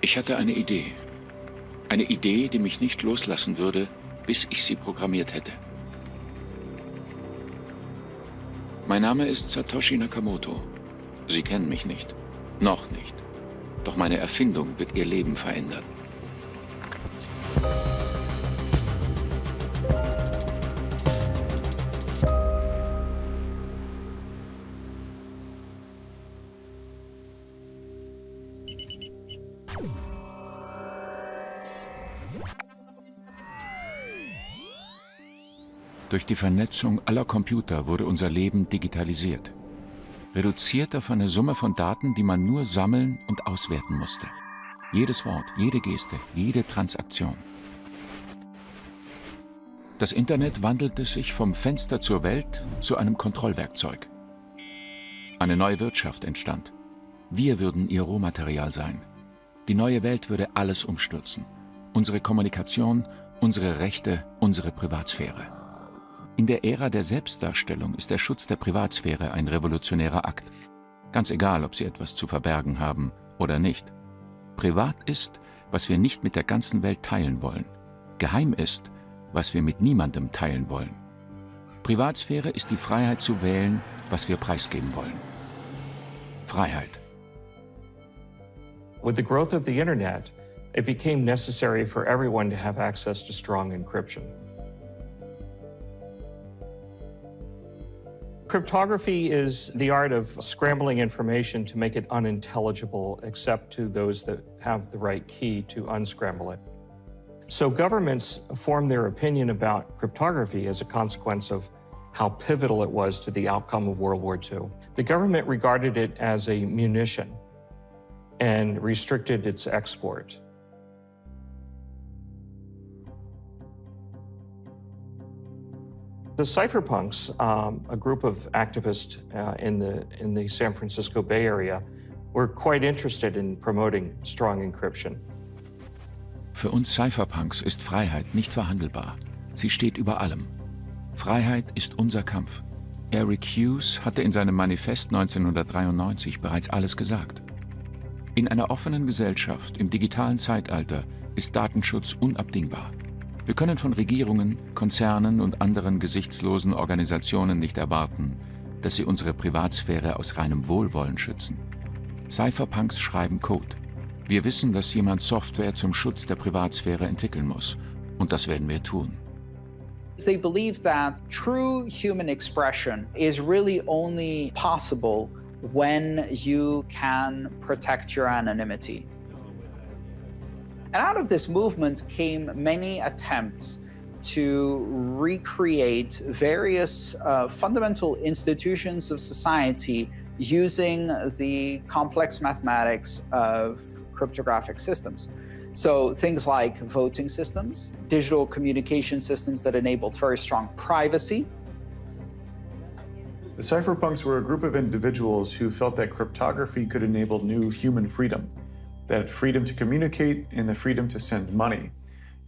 Ich hatte eine Idee. Eine Idee, die mich nicht loslassen würde, bis ich sie programmiert hätte. Mein Name ist Satoshi Nakamoto. Sie kennen mich nicht. Noch nicht. Doch meine Erfindung wird Ihr Leben verändern. Durch die Vernetzung aller Computer wurde unser Leben digitalisiert. Reduziert auf eine Summe von Daten, die man nur sammeln und auswerten musste. Jedes Wort, jede Geste, jede Transaktion. Das Internet wandelte sich vom Fenster zur Welt zu einem Kontrollwerkzeug. Eine neue Wirtschaft entstand. Wir würden ihr Rohmaterial sein. Die neue Welt würde alles umstürzen. Unsere Kommunikation, unsere Rechte, unsere Privatsphäre. In der Ära der Selbstdarstellung ist der Schutz der Privatsphäre ein revolutionärer Akt. Ganz egal, ob Sie etwas zu verbergen haben oder nicht. Privat ist, was wir nicht mit der ganzen Welt teilen wollen. Geheim ist, was wir mit niemandem teilen wollen. Privatsphäre ist die Freiheit zu wählen, was wir preisgeben wollen. Freiheit. With the growth of the internet, it became necessary for everyone to have access to strong encryption. Cryptography is the art of scrambling information to make it unintelligible except to those that have the right key to unscramble it. So governments formed their opinion about cryptography as a consequence of how pivotal it was to the outcome of World War II. The government regarded it as a munition and restricted its export. The cypherpunks, a group of activists in the San Francisco Bay Area, were quite interested in promoting strong encryption. Für uns Cypherpunks ist Freiheit nicht verhandelbar. Sie steht über allem. Freiheit ist unser Kampf. Eric Hughes hatte in seinem Manifest 1993 bereits alles gesagt. In einer offenen Gesellschaft im digitalen Zeitalter ist Datenschutz unabdingbar. Wir können von Regierungen, Konzernen und anderen gesichtslosen Organisationen nicht erwarten, dass sie unsere Privatsphäre aus reinem Wohlwollen schützen. Cypherpunks schreiben Code. Wir wissen, dass jemand Software zum Schutz der Privatsphäre entwickeln muss. Und das werden wir tun. They believe that true human expression is really only possible when you can protect your anonymity. And out of this movement came many attempts to recreate various fundamental institutions of society using the complex mathematics of cryptographic systems. So things like voting systems, digital communication systems that enabled very strong privacy. The cypherpunks were a group of individuals who felt that cryptography could enable new human freedom. That freedom to communicate and the freedom to send money.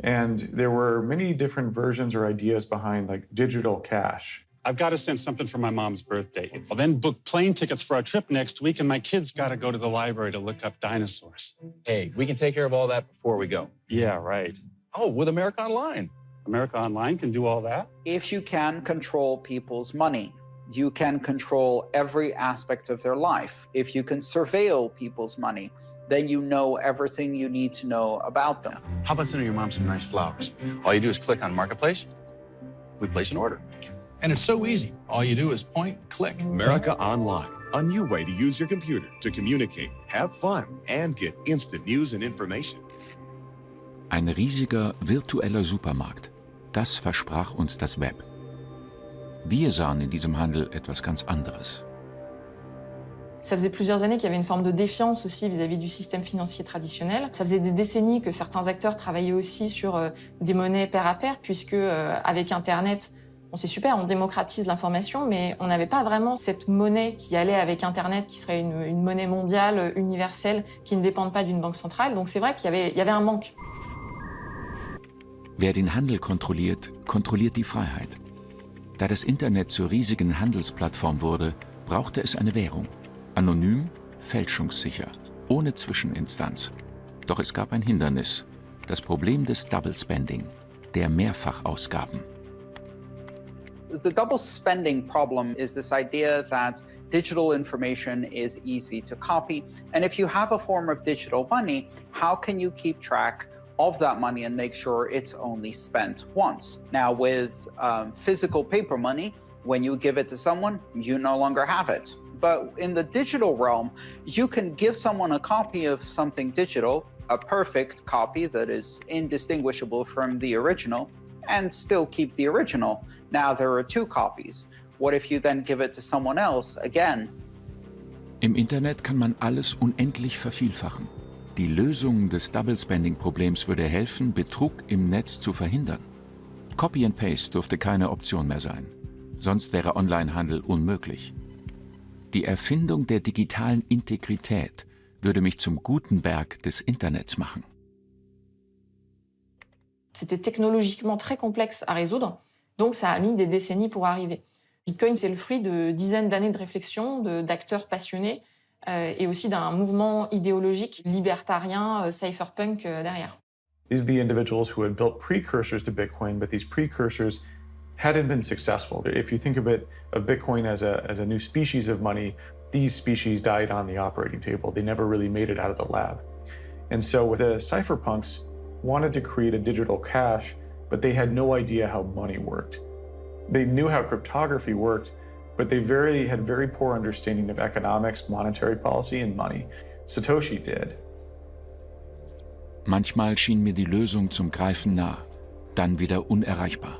And there were many different versions or ideas behind like digital cash. I've got to send something for my mom's birthday. I'll then book plane tickets for our trip next week, and my kids got to go to the library to look up dinosaurs. Hey, we can take care of all that before we go. Yeah, right. Oh, with America Online. America Online can do all that? If you can control people's money, you can control every aspect of their life. If you can surveil people's money, then you know everything you need to know about them. How about sending your mom some nice flowers? All you do is click on Marketplace, we place an order. And it's so easy. All you do is point, click. America Online, a new way to use your computer to communicate, have fun, and get instant news and information. Ein riesiger virtueller Supermarkt. Das versprach uns das Web. Wir sahen in diesem Handel etwas ganz anderes. Ça faisait plusieurs années qu'il y avait une forme de défiance aussi vis-à-vis du système financier traditionnel. Ça faisait des décennies que certains acteurs travaillaient aussi sur des monnaies pair à pair, puisque avec Internet, c'est super, on démocratise l'information, mais on n'avait pas vraiment cette monnaie qui allait avec Internet, qui serait une monnaie mondiale, universelle, qui ne dépende pas d'une banque centrale. Donc c'est vrai qu'il y avait un manque. Wer den Handel kontrolliert, kontrolliert die Freiheit. Da das Internet zur riesigen Handelsplattform wurde, brauchte es eine Währung. Anonym, fälschungssicher, ohne Zwischeninstanz. Doch es gab ein Hindernis, das Problem des Double Spending, der Mehrfachausgaben. The double spending problem is this idea that digital information is easy to copy. And if you have a form of digital money, how can you keep track of that money and make sure it's only spent once? Now, with physical paper money, when you give it to someone, you no longer have it. But in the digital realm, you can give someone a copy of something digital, a perfect copy that is indistinguishable from the original, and still keep the original. Now there are two copies. What if you then give it to someone else again? Im Internet kann man alles unendlich vervielfachen. Die Lösung des Double-Spending-Problems würde helfen, Betrug im Netz zu verhindern. Copy and Paste dürfte keine Option mehr sein. Sonst wäre Onlinehandel unmöglich. Die Erfindung der digitalen Integrität würde mich zum Gutenberg des Internets machen. C'était technologiquement très complexe à résoudre, donc ça a mis des décennies pour arriver. Bitcoin, c'est le fruit de dizaines d'années de réflexion, d'acteurs passionnés et aussi d'un mouvement idéologique libertarien, cypherpunk derrière. These are the individuals who had built precursors to Bitcoin, but these precursors hadn't been successful. If you think of Bitcoin as a new species of money, these species died on the operating table. They never really made it out of the lab. And so with the cypherpunks wanted to create a digital cash, but they had no idea how money worked. They knew how cryptography worked, but they had very poor understanding of economics, monetary policy, and money. Satoshi did. Manchmal schien mir die Lösung zum Greifen nah, dann wieder unerreichbar.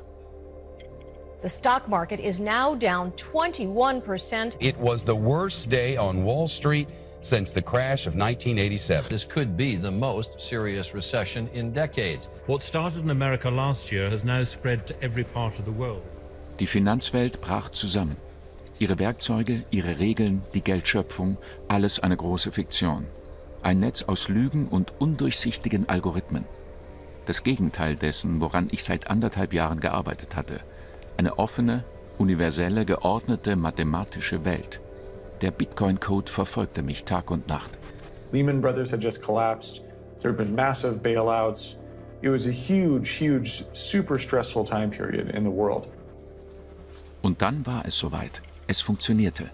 The stock market is now down 21%. It was the worst day on Wall Street since the crash of 1987. This could be the most serious recession in decades. What started in America last year has now spread to every part of the world. Die Finanzwelt brach zusammen. Ihre Werkzeuge, ihre Regeln, die Geldschöpfung, alles eine große Fiktion. Ein Netz aus Lügen und undurchsichtigen Algorithmen. Das Gegenteil dessen, woran ich seit 1,5 Jahren gearbeitet hatte. Eine offene, universelle, geordnete, mathematische Welt. Der Bitcoin-Code verfolgte mich Tag und Nacht. Lehman Brothers had just collapsed. There had been massive bailouts. It was a huge, super stressful time period in the world. Und dann war es soweit. Es funktionierte.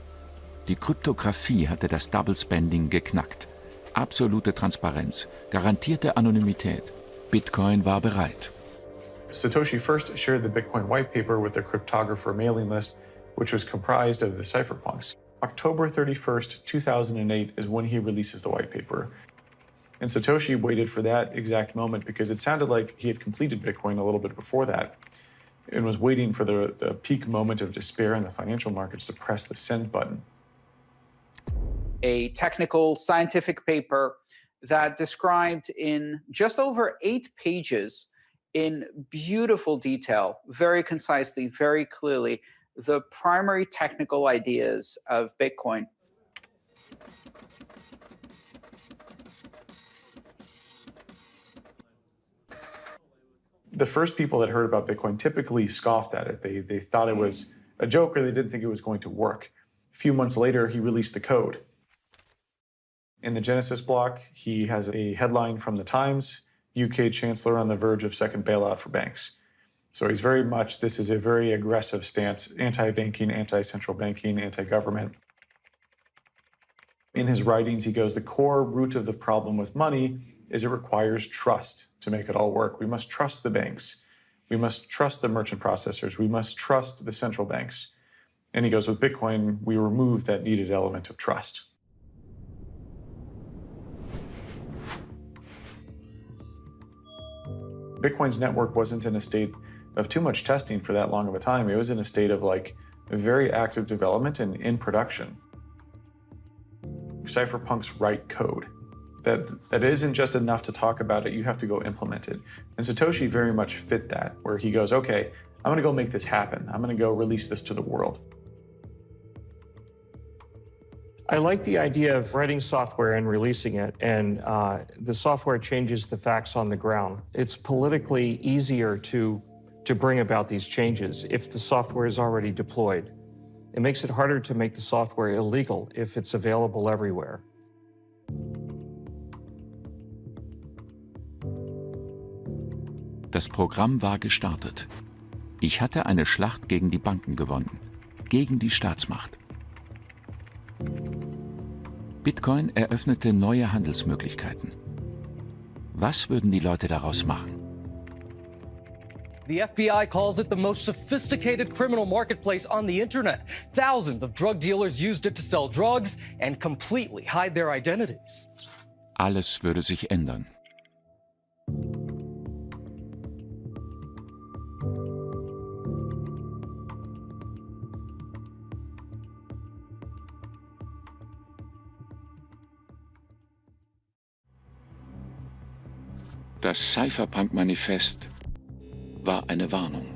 Die Kryptographie hatte das Double Spending geknackt. Absolute Transparenz, garantierte Anonymität. Bitcoin war bereit. Satoshi first shared the Bitcoin white paper with the cryptographer mailing list, which was comprised of the cypherpunks. October 31st, 2008 is when he releases the white paper. And Satoshi waited for that exact moment because it sounded like he had completed Bitcoin a little bit before that and was waiting for the peak moment of despair in the financial markets to press the send button. A technical scientific paper that described in just over 8 pages in beautiful detail, very concisely, very clearly, the primary technical ideas of Bitcoin. The first people that heard about Bitcoin typically scoffed at it. They thought it was a joke or they didn't think it was going to work. A few months later, he released the code. In the Genesis block, he has a headline from the Times, UK Chancellor on the verge of second bailout for banks. So he's very much, this is a very aggressive stance, anti-banking, anti-central banking, anti-government. In his writings, he goes, the core root of the problem with money is it requires trust to make it all work. We must trust the banks. We must trust the merchant processors. We must trust the central banks. And he goes, with Bitcoin, we remove that needed element of trust. Bitcoin's network wasn't in a state of too much testing for that long of a time. It was in a state of like very active development and in production. Cypherpunks write code. That isn't just enough to talk about it, you have to go implement it. And Satoshi very much fit that, where he goes, okay, I'm gonna go make this happen. I'm gonna go release this to the world. I like the idea of writing software and releasing it, and the software changes the facts on the ground. It's politically easier to bring about these changes if the software is already deployed. It makes it harder to make the software illegal if it's available everywhere. Das Programm war gestartet. Ich hatte eine Schlacht gegen die Banken gewonnen, gegen die Staatsmacht. Bitcoin eröffnete neue Handelsmöglichkeiten. Was würden die Leute daraus machen? The FBI calls it the most sophisticated criminal marketplace on the internet. Thousands of drug dealers used it to sell drugs and completely hide their identities. Alles würde sich ändern. Das Cypherpunk-Manifest war eine Warnung.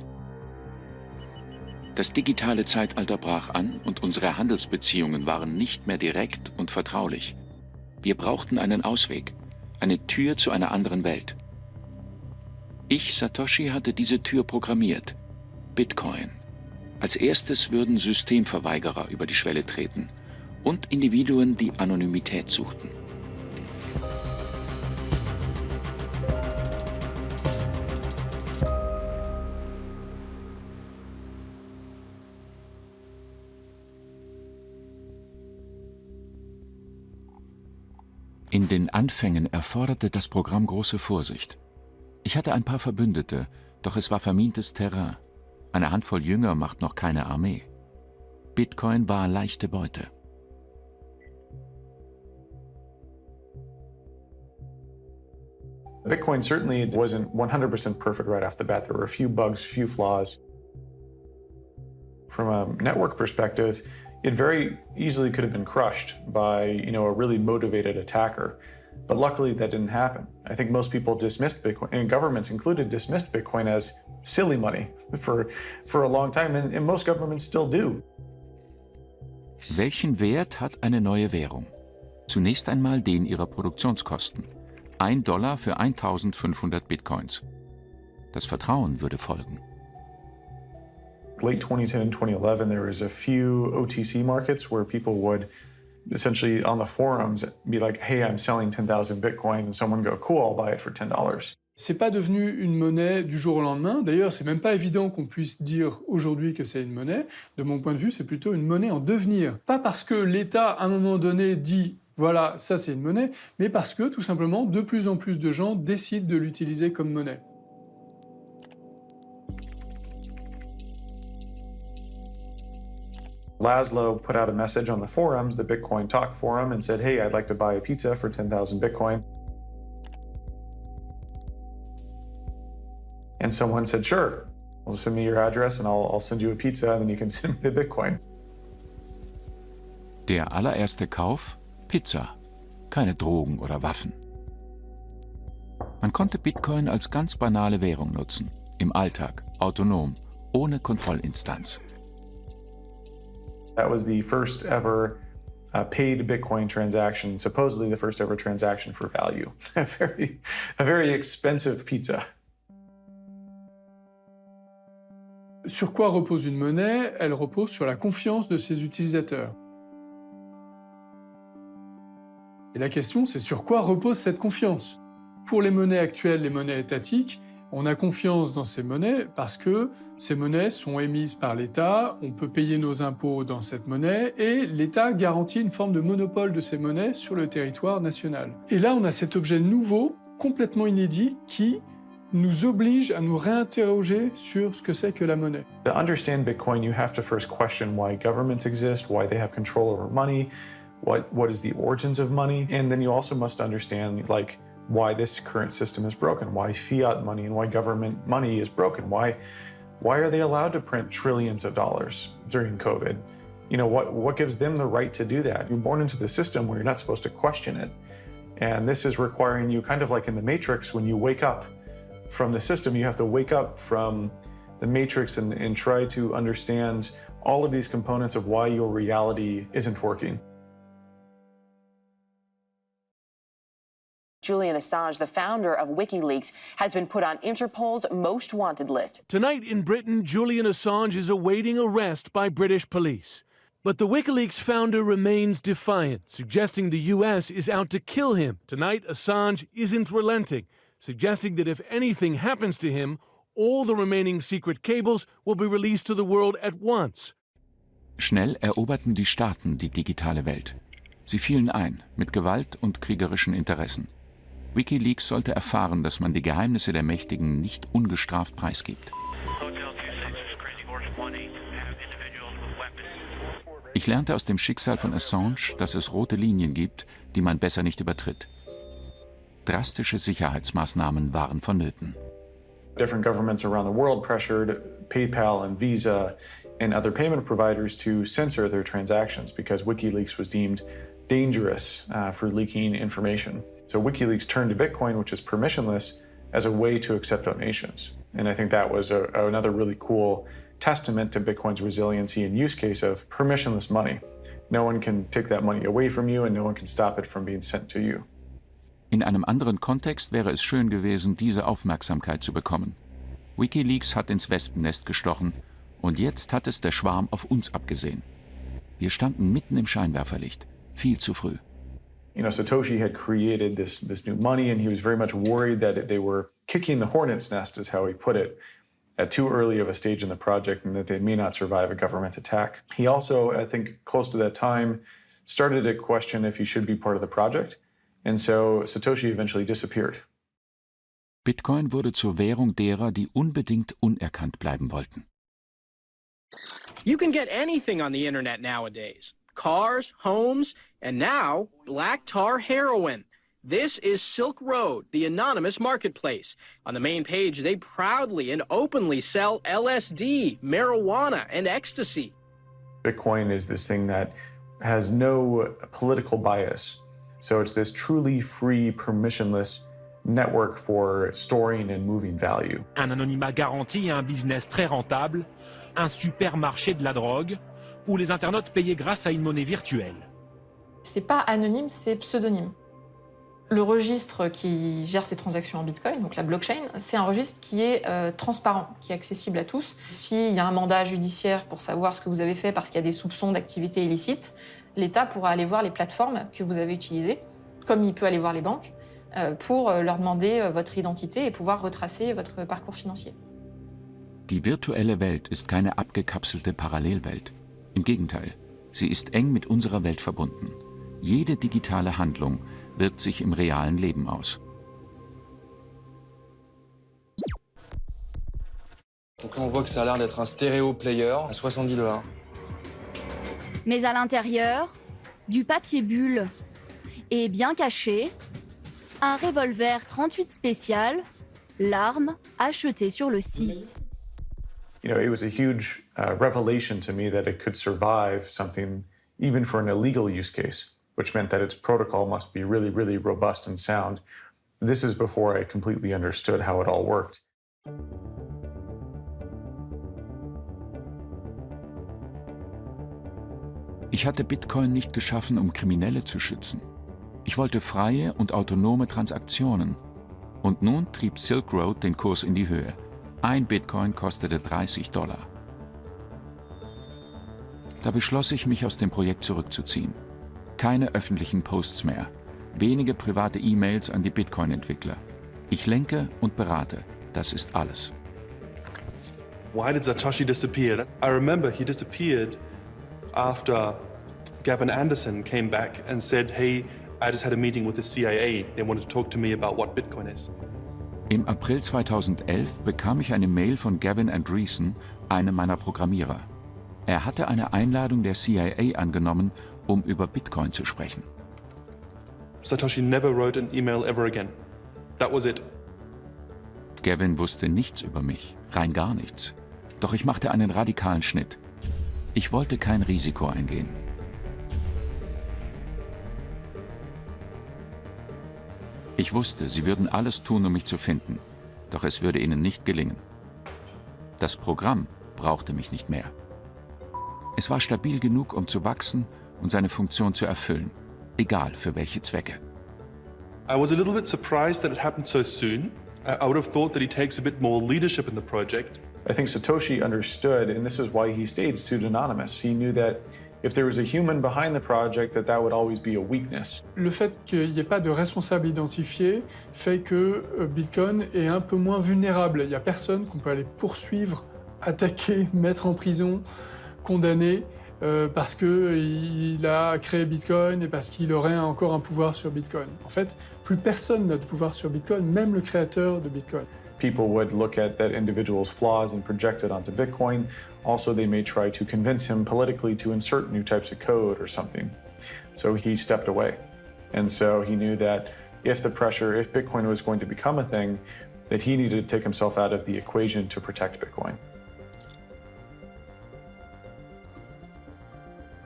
Das digitale Zeitalter brach an und unsere Handelsbeziehungen waren nicht mehr direkt und vertraulich. Wir brauchten einen Ausweg, eine Tür zu einer anderen Welt. Ich, Satoshi, hatte diese Tür programmiert. Bitcoin. Als erstes würden Systemverweigerer über die Schwelle treten und Individuen, die Anonymität suchten. In den Anfängen erforderte das Programm große Vorsicht. Ich hatte ein paar Verbündete, doch es war vermintes Terrain. Eine Handvoll Jünger macht noch keine Armee. Bitcoin war leichte Beute. Bitcoin certainly wasn't 100% perfect right off the bat. There were a few bugs, few flaws. From a network perspective, it very easily could have been crushed by, a really motivated attacker. But luckily that didn't happen. I think most people dismissed Bitcoin, and governments included, dismissed Bitcoin as silly money for a long time, and most governments still do. Welchen Wert hat eine neue Währung? Zunächst einmal den ihrer Produktionskosten. $1 für 1500 Bitcoins. Das Vertrauen würde folgen. Late 2010, 2011, there was a few OTC markets where people would essentially on the forums be like, hey, I'm selling 10,000 Bitcoin, and someone go, cool, I'll buy it for $10. C'est pas devenu une monnaie du jour au lendemain. D'ailleurs, c'est même pas évident qu'on puisse dire aujourd'hui que c'est une monnaie. De mon point de vue, c'est plutôt une monnaie en devenir. Pas parce que l'État, à un moment donné, dit voilà, ça c'est une monnaie, mais parce que, tout simplement, de plus en plus de gens décident de l'utiliser comme monnaie. Laszlo put out a message on the forums, the Bitcoin Talk forum, and said, hey, I'd like to buy a pizza for 10,000 Bitcoin. And someone said, sure, well, send me your address and I'll send you a pizza and then you can send me the Bitcoin. Der allererste Kauf? Pizza. Keine Drogen oder Waffen. Man konnte Bitcoin als ganz banale Währung nutzen. Im Alltag, autonom, ohne Kontrollinstanz. That was the first ever paid Bitcoin transaction, supposedly the first ever transaction for value. A very expensive pizza. Sur quoi repose une monnaie? Elle repose sur la confiance de ses utilisateurs. Et la question, c'est sur quoi repose cette confiance? Pour les monnaies actuelles, les monnaies étatiques, on a confiance dans ces monnaies parce que ces monnaies sont émises par l'État, on peut payer nos impôts dans cette monnaie et l'État garantit une forme de monopole de ces monnaies sur le territoire national. Et là, on a cet objet nouveau, complètement inédit, qui nous oblige à nous réinterroger sur ce que c'est que la monnaie. To understand Bitcoin, you have to first question why governments exist, why they have control over money, what is the origins of money, and then you also must understand why this current system is broken, why fiat money and why government money is broken, why are they allowed to print trillions of dollars during COVID? What gives them the right to do that? You're born into the system where you're not supposed to question it. And this is requiring you, kind of like in the Matrix, when you wake up from the system, you have to wake up from the Matrix and try to understand all of these components of why your reality isn't working. Julian Assange, the founder of WikiLeaks, has been put on Interpol's most wanted list. Tonight in Britain, Julian Assange is awaiting arrest by British police. But the WikiLeaks founder remains defiant, suggesting the US is out to kill him. Tonight, Assange isn't relenting, suggesting that if anything happens to him, all the remaining secret cables will be released to the world at once. Schnell eroberten die Staaten die digitale Welt. Sie fielen ein mit Gewalt und kriegerischen Interessen. WikiLeaks sollte erfahren, dass man die Geheimnisse der Mächtigen nicht ungestraft preisgibt. Ich lernte aus dem Schicksal von Assange, dass es rote Linien gibt, die man besser nicht übertritt. Drastische Sicherheitsmaßnahmen waren vonnöten. Different governments around the world pressured PayPal and Visa and other payment providers to censor their transactions because WikiLeaks was deemed dangerous for leaking information. So WikiLeaks turned to Bitcoin, which is permissionless, as a way to accept donations. And I think that was another really cool testament to Bitcoin's resiliency and use case of permissionless money. No one can take that money away from you and no one can stop it from being sent to you. In einem anderen Kontext wäre es schön gewesen, diese Aufmerksamkeit zu bekommen. WikiLeaks hat ins Wespennest gestochen und jetzt hat es der Schwarm auf uns abgesehen. Wir standen mitten im Scheinwerferlicht, viel zu früh. You know, Satoshi had created this new money and he was very much worried that they were kicking the hornet's nest, is how he put it, at too early of a stage in the project and that they may not survive a government attack. He also, I think, close to that time, started to question if he should be part of the project. And so Satoshi eventually disappeared. Bitcoin wurde zur Währung derer, die unbedingt unerkannt bleiben wollten. You can get anything on the internet nowadays. Cars, homes, and now black tar heroin. This is Silk Road, the anonymous marketplace. On the main page, they proudly and openly sell LSD, marijuana, and ecstasy. Bitcoin is this thing that has no political bias. So it's this truly free, permissionless network for storing and moving value. Un anonymat garanti et un business très rentable, un supermarché de la drogue, où les internautes payaient grâce à une monnaie virtuelle. C'est pas anonyme, c'est pseudonyme. Le registre qui gère ces transactions en Bitcoin, donc la blockchain, c'est un registre qui est transparent, qui est accessible à tous. S'il y a un mandat judiciaire pour savoir ce que vous avez fait parce qu'il y a des soupçons d'activité illicite, l'État pourra aller voir les plateformes que vous avez utilisées, comme il peut aller voir les banques, pour leur demander votre identité et pouvoir retracer votre parcours financier. Die virtuelle Welt ist keine abgekapselte Parallelwelt. Im Gegenteil, sie ist eng mit unserer Welt verbunden. Jede digitale Handlung wirkt sich im realen Leben aus. Donc là, on voit que ça a l'air d'être un stéréo player à $70. Mais à l'intérieur, du papier bulle et bien caché, un revolver 38 spécial, l'arme achetée sur le site. You know, it was a huge revelation to me that it could survive something even for an illegal use case, which meant that its protocol must be really, really robust and sound. This is before I completely understood how it all worked. Ich hatte Bitcoin nicht geschaffen, um Kriminelle zu schützen. Ich wollte freie und autonome Transaktionen. Und nun trieb Silk Road den Kurs in die Höhe. Ein Bitcoin kostete $30. Da beschloss ich, mich aus dem Projekt zurückzuziehen. Keine öffentlichen Posts mehr. Wenige private E-Mails an die Bitcoin-Entwickler. Ich lenke und berate. Das ist alles. Why did Satoshi disappear? I remember he disappeared after Gavin Anderson came back and said, hey, I just had a meeting with the CIA. They wanted to talk to me about what Bitcoin is. Im April 2011 bekam ich eine Mail von Gavin Andreessen, einem meiner Programmierer. Er hatte eine Einladung der CIA angenommen, um über Bitcoin zu sprechen. Satoshi never wrote an email ever again. That was it. Gavin wusste nichts über mich, rein gar nichts. Doch ich machte einen radikalen Schnitt. Ich wollte kein Risiko eingehen. Ich wusste, sie würden alles tun, um mich zu finden. Doch es würde ihnen nicht gelingen. Das Programm brauchte mich nicht mehr. Es war stabil genug, um zu wachsen und seine Funktion zu erfüllen, egal für welche Zwecke. I was a little bit surprised that it happened so soon. I would have thought that he takes a bit more leadership in the project. I think Satoshi understood, and this is why he stayed pseudonymous. He knew that if there was a human behind the project, that would always be a weakness. Le fait qu'il n'y ait pas de responsable identifié fait que Bitcoin est un peu moins vulnérable. Il n'y a personne qu'on peut aller poursuivre, attaquer, mettre en prison, condamner, parce qu'il a créé Bitcoin et parce qu'il aurait encore un pouvoir sur Bitcoin. En fait, plus personne n'a de pouvoir sur Bitcoin, même le créateur de Bitcoin. People would look at that individual's flaws and project it onto Bitcoin. Also, they may try to convince him politically to insert new types of code or something. So he stepped away. And so he knew that if Bitcoin was going to become a thing, that he needed to take himself out of the equation to protect Bitcoin.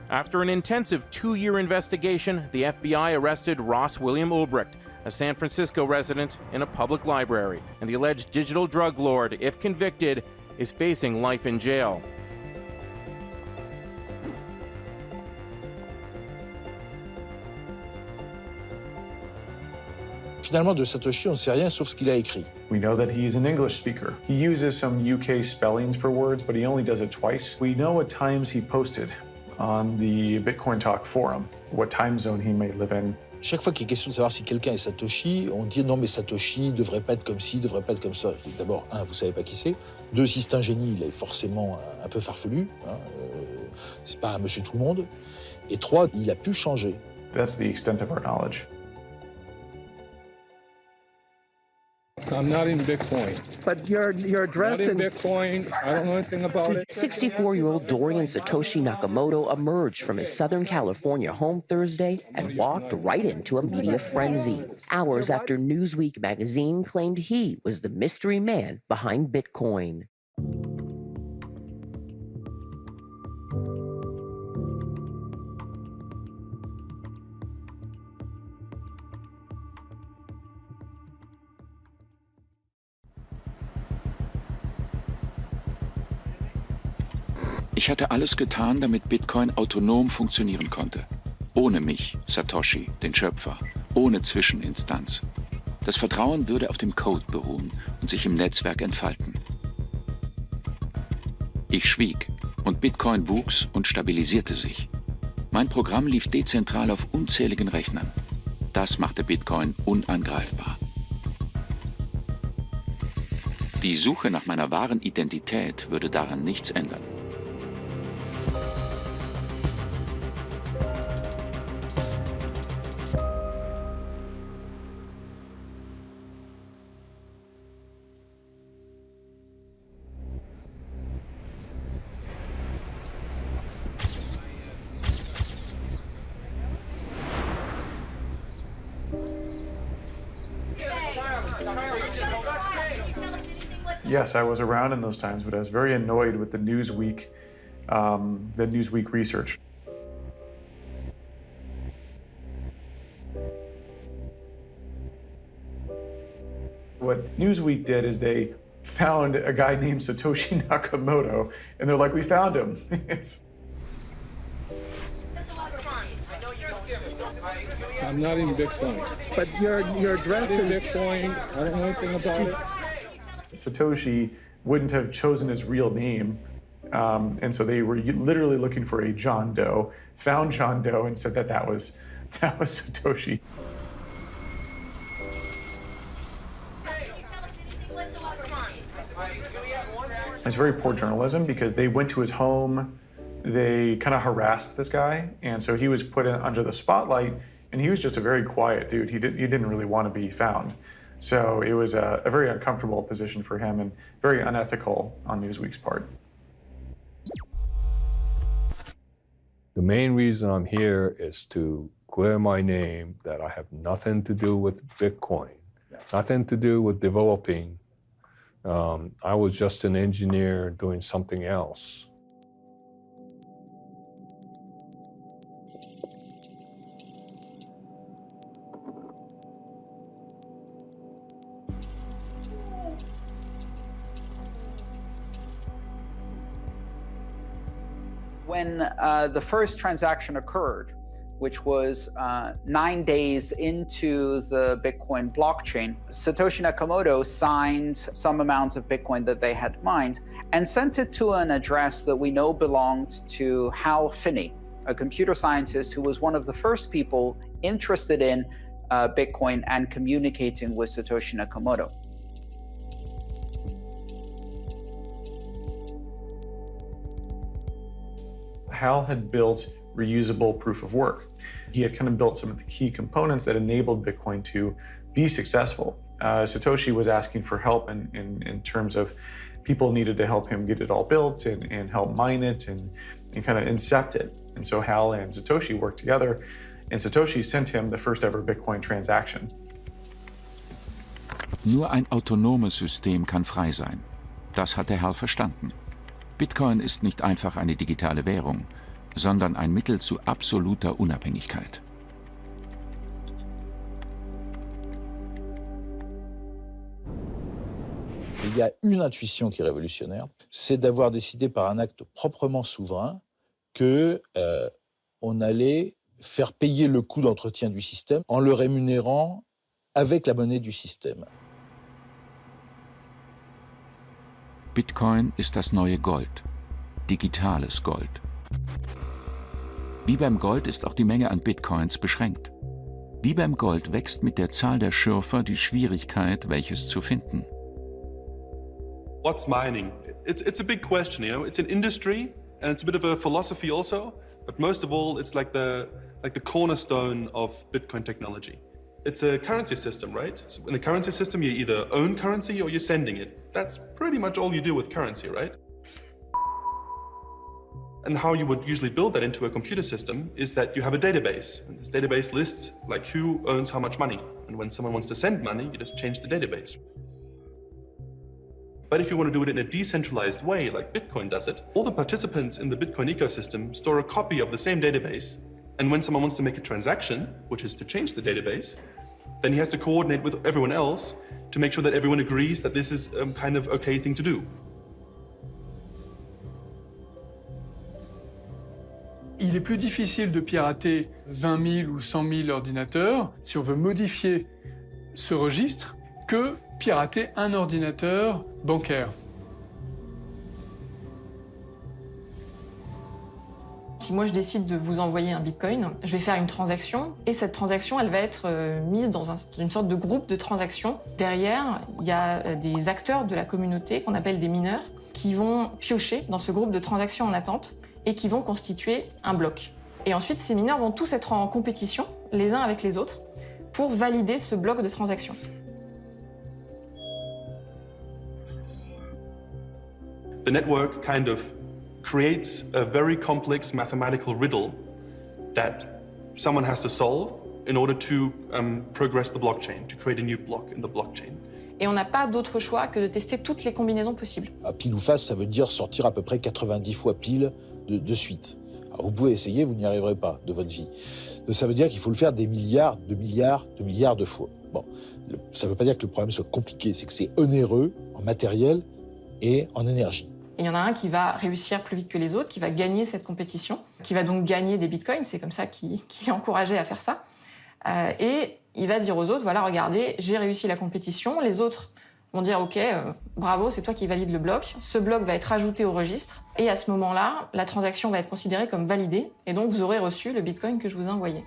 After an intensive 2-year investigation, the FBI arrested Ross William Ulbricht, a San Francisco resident, in a public library, and the alleged digital drug lord, if convicted, is facing life in jail. Finalement, de Satoshi, on ne sait rien sauf ce qu'il a écrit. We know that he's an English speaker. He uses some UK spellings for words, but he only does it twice. We know what times he posted on the Bitcoin Talk forum, what time zone he may live in. Chaque fois qu'il est question de savoir si quelqu'un est Satoshi, on dit non mais Satoshi devrait pas être comme ci, devrait pas être comme ça. D'abord, un, vous savez pas qui c'est. Deux, si c'est un génie, il est forcément un peu farfelu. Hein, c'est pas un monsieur tout le monde. Et trois, il a pu changer. That's the extent of our knowledge. I'm not in Bitcoin. But your address in Bitcoin, I don't know anything about it. 64-year-old Dorian Satoshi Nakamoto emerged from his Southern California home Thursday and walked right into a media frenzy, hours after Newsweek magazine claimed he was the mystery man behind Bitcoin. Ich hatte alles getan, damit Bitcoin autonom funktionieren konnte. Ohne mich, Satoshi, den Schöpfer, ohne Zwischeninstanz. Das Vertrauen würde auf dem Code beruhen und sich im Netzwerk entfalten. Ich schwieg und Bitcoin wuchs und stabilisierte sich. Mein Programm lief dezentral auf unzähligen Rechnern. Das machte Bitcoin unangreifbar. Die Suche nach meiner wahren Identität würde daran nichts ändern. Yes, I was around in those times, but I was very annoyed with the Newsweek research. What Newsweek did is they found a guy named Satoshi Nakamoto, and they're like, we found him. I'm not in Bitcoin. But your address in is Bitcoin, I don't know anything about it. Satoshi wouldn't have chosen his real name, and so they were literally looking for a John Doe, found John Doe, and said that was Satoshi. It's very poor journalism because they went to his home, they kind of harassed this guy, and so he was put under the spotlight, and he was just a very quiet dude. He didn't really want to be found. So it was a very uncomfortable position for him and very unethical on Newsweek's part. The main reason I'm here is to clear my name that I have nothing to do with Bitcoin, nothing to do with developing. I was just an engineer doing something else. When the first transaction occurred, which was 9 days into the Bitcoin blockchain, Satoshi Nakamoto signed some amount of Bitcoin that they had mined and sent it to an address that we know belonged to Hal Finney, a computer scientist who was one of the first people interested in Bitcoin and communicating with Satoshi Nakamoto. Hal had built reusable proof of work. He had kind of built some of the key components that enabled Bitcoin to be successful. Satoshi was asking for help in terms of people needed to help him get it all built and help mine it and kind of incept it. And so Hal and Satoshi worked together, and Satoshi sent him the first ever Bitcoin transaction. Nur ein autonomes System kann frei sein. Das hat der Hal verstanden. Bitcoin ist nicht einfach eine digitale Währung, sondern ein Mittel zu absoluter Unabhängigkeit. Il y a une intuition qui est révolutionnaire, c'est d'avoir décidé par un acte proprement souverain qu'on allait faire payer le coût d'entretien du système en le rémunérant avec la monnaie du système. Bitcoin ist das neue Gold, digitales Gold. Wie beim Gold ist auch die Menge an Bitcoins beschränkt. Wie beim Gold wächst mit der Zahl der Schürfer die Schwierigkeit, welches zu finden. What's mining? It's a big question, you know. It's an industry and it's a bit of a philosophy also, but most of all, it's like the cornerstone of Bitcoin technology. It's a currency system, right? So in the currency system, you either own currency or you're sending it. That's pretty much all you do with currency, right? And how you would usually build that into a computer system is that you have a database. And this database lists like who owns how much money. And when someone wants to send money, you just change the database. But if you want to do it in a decentralized way, like Bitcoin does it, all the participants in the Bitcoin ecosystem store a copy of the same database. And when someone wants to make a transaction, which is to change the database, then he has to coordinate with everyone else to make sure that everyone agrees that this is a kind of okay thing to do. Il est plus difficile de pirater 20 000 ou 100 000 ordinateurs si on veut modifier ce registre que pirater un ordinateur bancaire. Si moi je décide de vous envoyer un bitcoin, je vais faire une transaction et cette transaction elle va être mise dans une sorte de groupe de transactions. Derrière, il y a des acteurs de la communauté qu'on appelle des mineurs qui vont piocher dans ce groupe de transactions en attente et qui vont constituer un bloc. Et ensuite, ces mineurs vont tous être en compétition les uns avec les autres pour valider ce bloc de transactions. The network kind of creates a very complex mathematical riddle that someone has to solve in order to progress the blockchain, to create a new block in the blockchain. Et on n'a pas d'autre choix que de tester toutes les combinaisons possibles. À pile ou face, ça veut dire sortir à peu près 90 fois pile de suite. Alors vous pouvez essayer, vous n'y arriverez pas de votre vie. Ça veut dire qu'il faut le faire des milliards de fois. Bon, ça ne veut pas dire que le problème soit compliqué, c'est que c'est onéreux en matériel et en énergie. Et il y en a un qui va réussir plus vite que les autres, qui va gagner cette compétition, qui va donc gagner des bitcoins, c'est comme ça qu'il est encouragé à faire ça. Et il va dire aux autres, voilà, regardez, j'ai réussi la compétition, les autres vont dire, ok, bravo, c'est toi qui valide le bloc, ce bloc va être ajouté au registre, et à ce moment-là, la transaction va être considérée comme validée, et donc vous aurez reçu le bitcoin que je vous ai envoyé.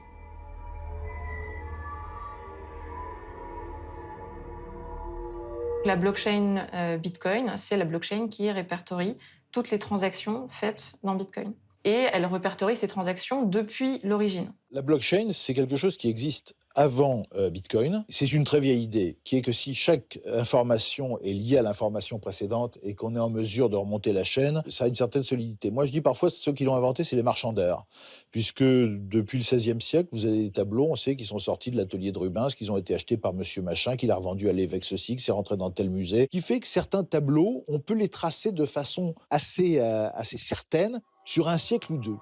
La blockchain Bitcoin, c'est la blockchain qui répertorie toutes les transactions faites dans Bitcoin. Et elle répertorie ces transactions depuis l'origine. La blockchain, c'est quelque chose qui existe avant Bitcoin. C'est une très vieille idée, qui est que si chaque information est liée à l'information précédente et qu'on est en mesure de remonter la chaîne, ça a une certaine solidité. Moi, je dis parfois, ceux qui l'ont inventé, c'est les marchands d'art. Puisque depuis le XVIe siècle, vous avez des tableaux, on sait qu'ils sont sortis de l'atelier de Rubens, qu'ils ont été achetés par monsieur machin, qu'il a revendu à l'évêque ceci, que c'est rentré dans tel musée. Qui fait que certains tableaux, on peut les tracer de façon assez certaine sur un siècle ou deux.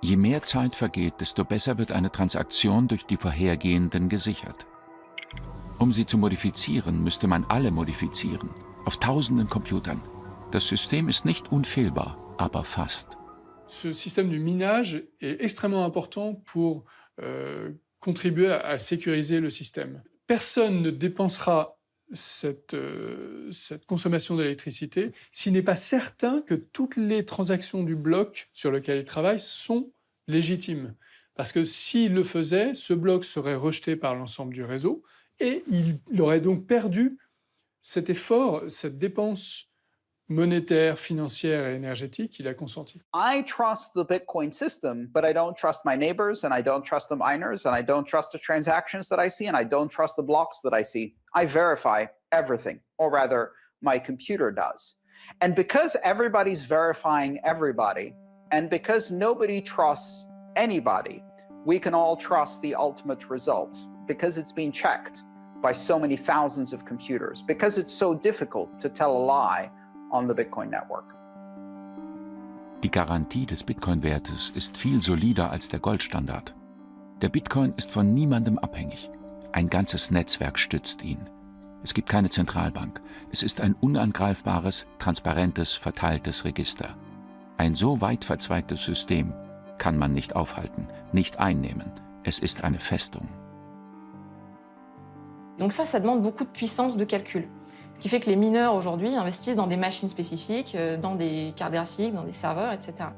Je mehr Zeit vergeht, desto besser wird eine Transaktion durch die vorhergehenden gesichert. Um sie zu modifizieren, müsste man alle modifizieren, auf tausenden Computern. Das System ist nicht unfehlbar, aber fast. Ce système du minage est extrêmement important pour contribuer à sécuriser le système. Personne ne dépensera cette consommation d'électricité s'il n'est pas certain que toutes les transactions du bloc sur lequel il travaille sont légitime. Parce que s'il le faisait, ce bloc serait rejeté par l'ensemble du réseau et il aurait donc perdu cet effort, cette dépense monétaire, financière et énergétique qu'il a consenti. I trust the Bitcoin system, but I don't trust my neighbors, and I don't trust the miners, and I don't trust the transactions that I see, and I don't trust the blocks that I see. I verify everything, or rather, my computer does. And because everybody's verifying everybody, and because nobody trusts anybody, we can all trust the ultimate result, because it's been checked by so many thousands of computers, because it's so difficult to tell a lie on the Bitcoin network. Die Garantie des Bitcoin-Wertes ist viel solider als der Goldstandard. Der Bitcoin ist von niemandem abhängig. Ein ganzes Netzwerk stützt ihn. Es gibt keine Zentralbank. Es ist ein unangreifbares, transparentes, verteiltes Register. Ein so weit verzweigtes System kann man nicht aufhalten, nicht einnehmen. Es ist eine Festung. Donc ça demande beaucoup de puissance de calcul. Ce qui fait que les mineurs aujourd'hui investissent dans des machines spécifiques, dans des cartes graphiques, dans des serveurs, etc.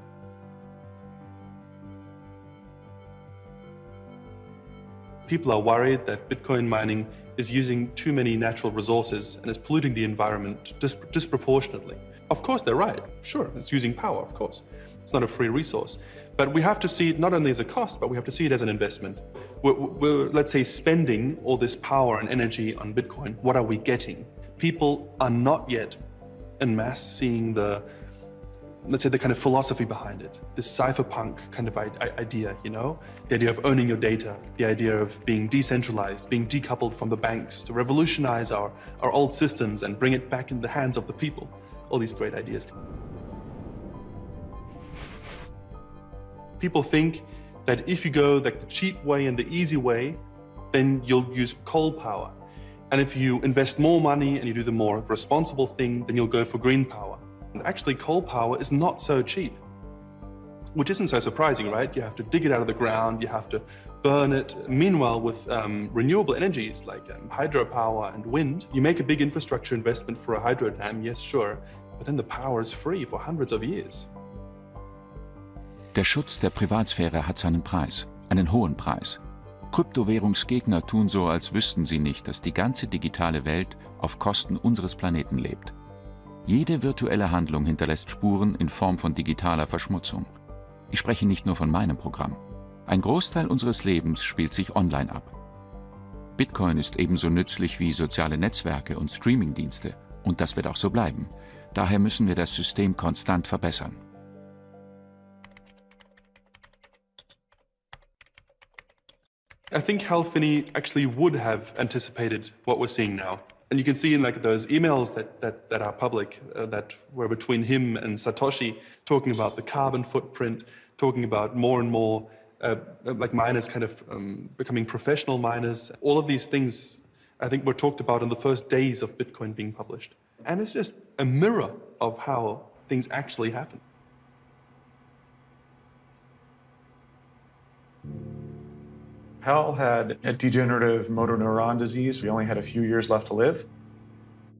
People are worried that Bitcoin mining is using too many natural resources and is polluting the environment disproportionately. Of course, they're right. Sure, it's using power, of course. It's not a free resource. But we have to see it not only as a cost, but we have to see it as an investment. We're let's say, spending all this power and energy on Bitcoin. What are we getting? People are not yet en masse seeing the, let's say, the kind of philosophy behind it, this cypherpunk kind of idea, you know? The idea of owning your data, the idea of being decentralized, being decoupled from the banks, to revolutionize our old systems and bring it back in the hands of the people. All these great ideas. People think that if you go like the cheap way and the easy way, then you'll use coal power. And if you invest more money and you do the more responsible thing, then you'll go for green power. And actually, coal power is not so cheap, which isn't so surprising, right? You have to dig it out of the ground, you have to burn it. Meanwhile, with renewable energies like hydropower and wind, you make a big infrastructure investment for a hydro dam, yes, sure, but then the power is free for hundreds of years. Der Schutz der Privatsphäre hat seinen Preis, einen hohen Preis. Kryptowährungsgegner tun so, als wüssten sie nicht, dass die ganze digitale Welt auf Kosten unseres Planeten lebt. Jede virtuelle Handlung hinterlässt Spuren in Form von digitaler Verschmutzung. Ich spreche nicht nur von meinem Programm. Ein Großteil unseres Lebens spielt sich online ab. Bitcoin ist ebenso nützlich wie soziale Netzwerke und Streamingdienste. Und das wird auch so bleiben. Daher müssen wir das System konstant verbessern. I think Hal Finney actually would have anticipated what we're seeing now. And you can see in like those emails that are public that were between him and Satoshi, talking about the carbon footprint, talking about more and more like miners kind of becoming professional miners. All of these things I think were talked about in the first days of Bitcoin being published. And it's just a mirror of how things actually happen. Hal had a degenerative motor neuron disease. He only had a few years left to live.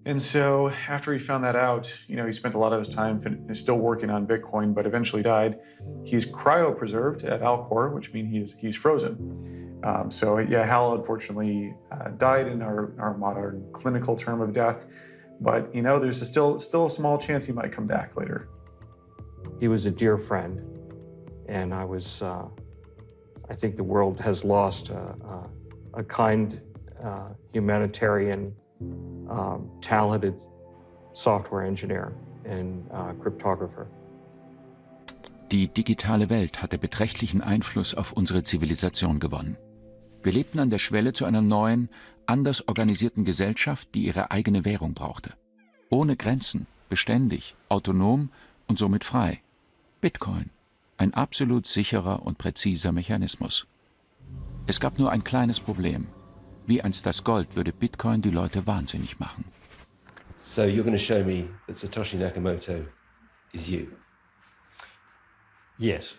And so after he found that out, he spent a lot of his time still working on Bitcoin, but eventually died. He's cryopreserved at Alcor, which means he's frozen. So yeah, Hal unfortunately died in our modern clinical term of death. But there's still a small chance he might come back later. He was a dear friend, and I think the world has lost a kind, humanitarian, talented software engineer and cryptographer. Die digitale Welt hatte beträchtlichen Einfluss auf unsere Zivilisation gewonnen. Wir lebten an der Schwelle zu einer neuen, anders organisierten Gesellschaft, die ihre eigene Währung brauchte. Ohne Grenzen, beständig, autonom und somit frei. Bitcoin. Ein absolut sicherer und präziser Mechanismus. Es gab nur ein kleines Problem. Wie einst das Gold würde Bitcoin die Leute wahnsinnig machen. So you're going to show me that Satoshi Nakamoto is you? Yes.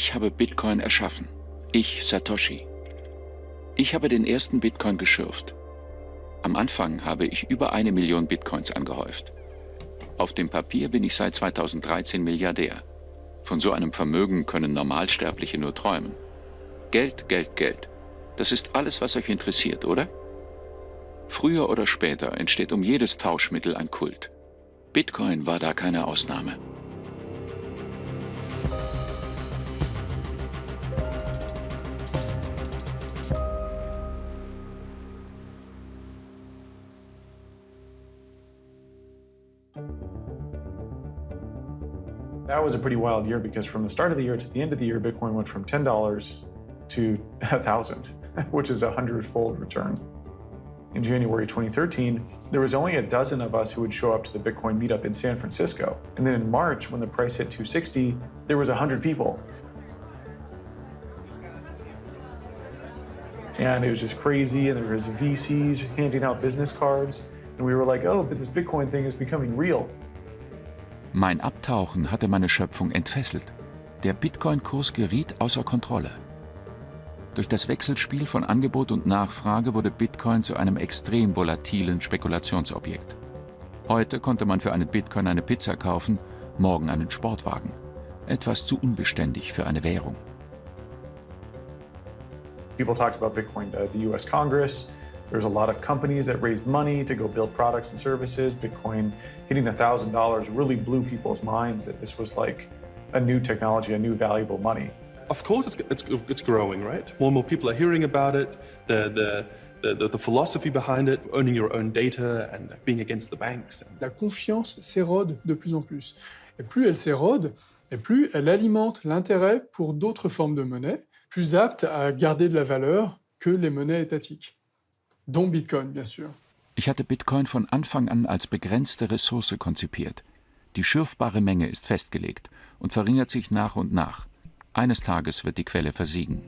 Ich habe Bitcoin erschaffen. Ich, Satoshi. Ich habe den ersten Bitcoin geschürft. Am Anfang habe ich über 1 Million Bitcoins angehäuft. Auf dem Papier bin ich seit 2013 Milliardär. Von so einem Vermögen können Normalsterbliche nur träumen. Geld, Geld, Geld. Das ist alles, was euch interessiert, oder? Früher oder später entsteht um jedes Tauschmittel ein Kult. Bitcoin war da keine Ausnahme. That was a pretty wild year because from the start of the year to the end of the year, Bitcoin went from $10 to 1,000, which is a 100-fold return. In January 2013, there was only a dozen of us who would show up to the Bitcoin meetup in San Francisco. And then in March, when the price hit 260, there was 100 people. And it was just crazy, and there was VCs handing out business cards. And we were like, oh, but this Bitcoin thing is becoming real. Mein Abtauchen hatte meine Schöpfung entfesselt. Der Bitcoin-Kurs geriet außer Kontrolle. Durch das Wechselspiel von Angebot und Nachfrage wurde Bitcoin zu einem extrem volatilen Spekulationsobjekt. Heute konnte man für einen Bitcoin eine Pizza kaufen, morgen einen Sportwagen. Etwas zu unbeständig für eine Währung. People talked about Bitcoin to the US Congress. There's a lot of companies that raised money to go build products and services. Bitcoin hitting $1,000 really blew people's minds that this was like a new technology, a new valuable money. Of course it's growing, right? More and more people are hearing about it, the philosophy behind it, owning your own data and being against the banks. La confiance s'érode de plus en plus. Et plus elle s'érode, et plus elle alimente l'intérêt pour d'autres formes de monnaie, plus aptes à garder de la valeur que les monnaies étatiques. Dont Bitcoin, bien sûr. Ich hatte Bitcoin von Anfang an als begrenzte Ressource konzipiert. Die schürfbare Menge ist festgelegt und verringert sich nach und nach. Eines Tages wird die Quelle versiegen.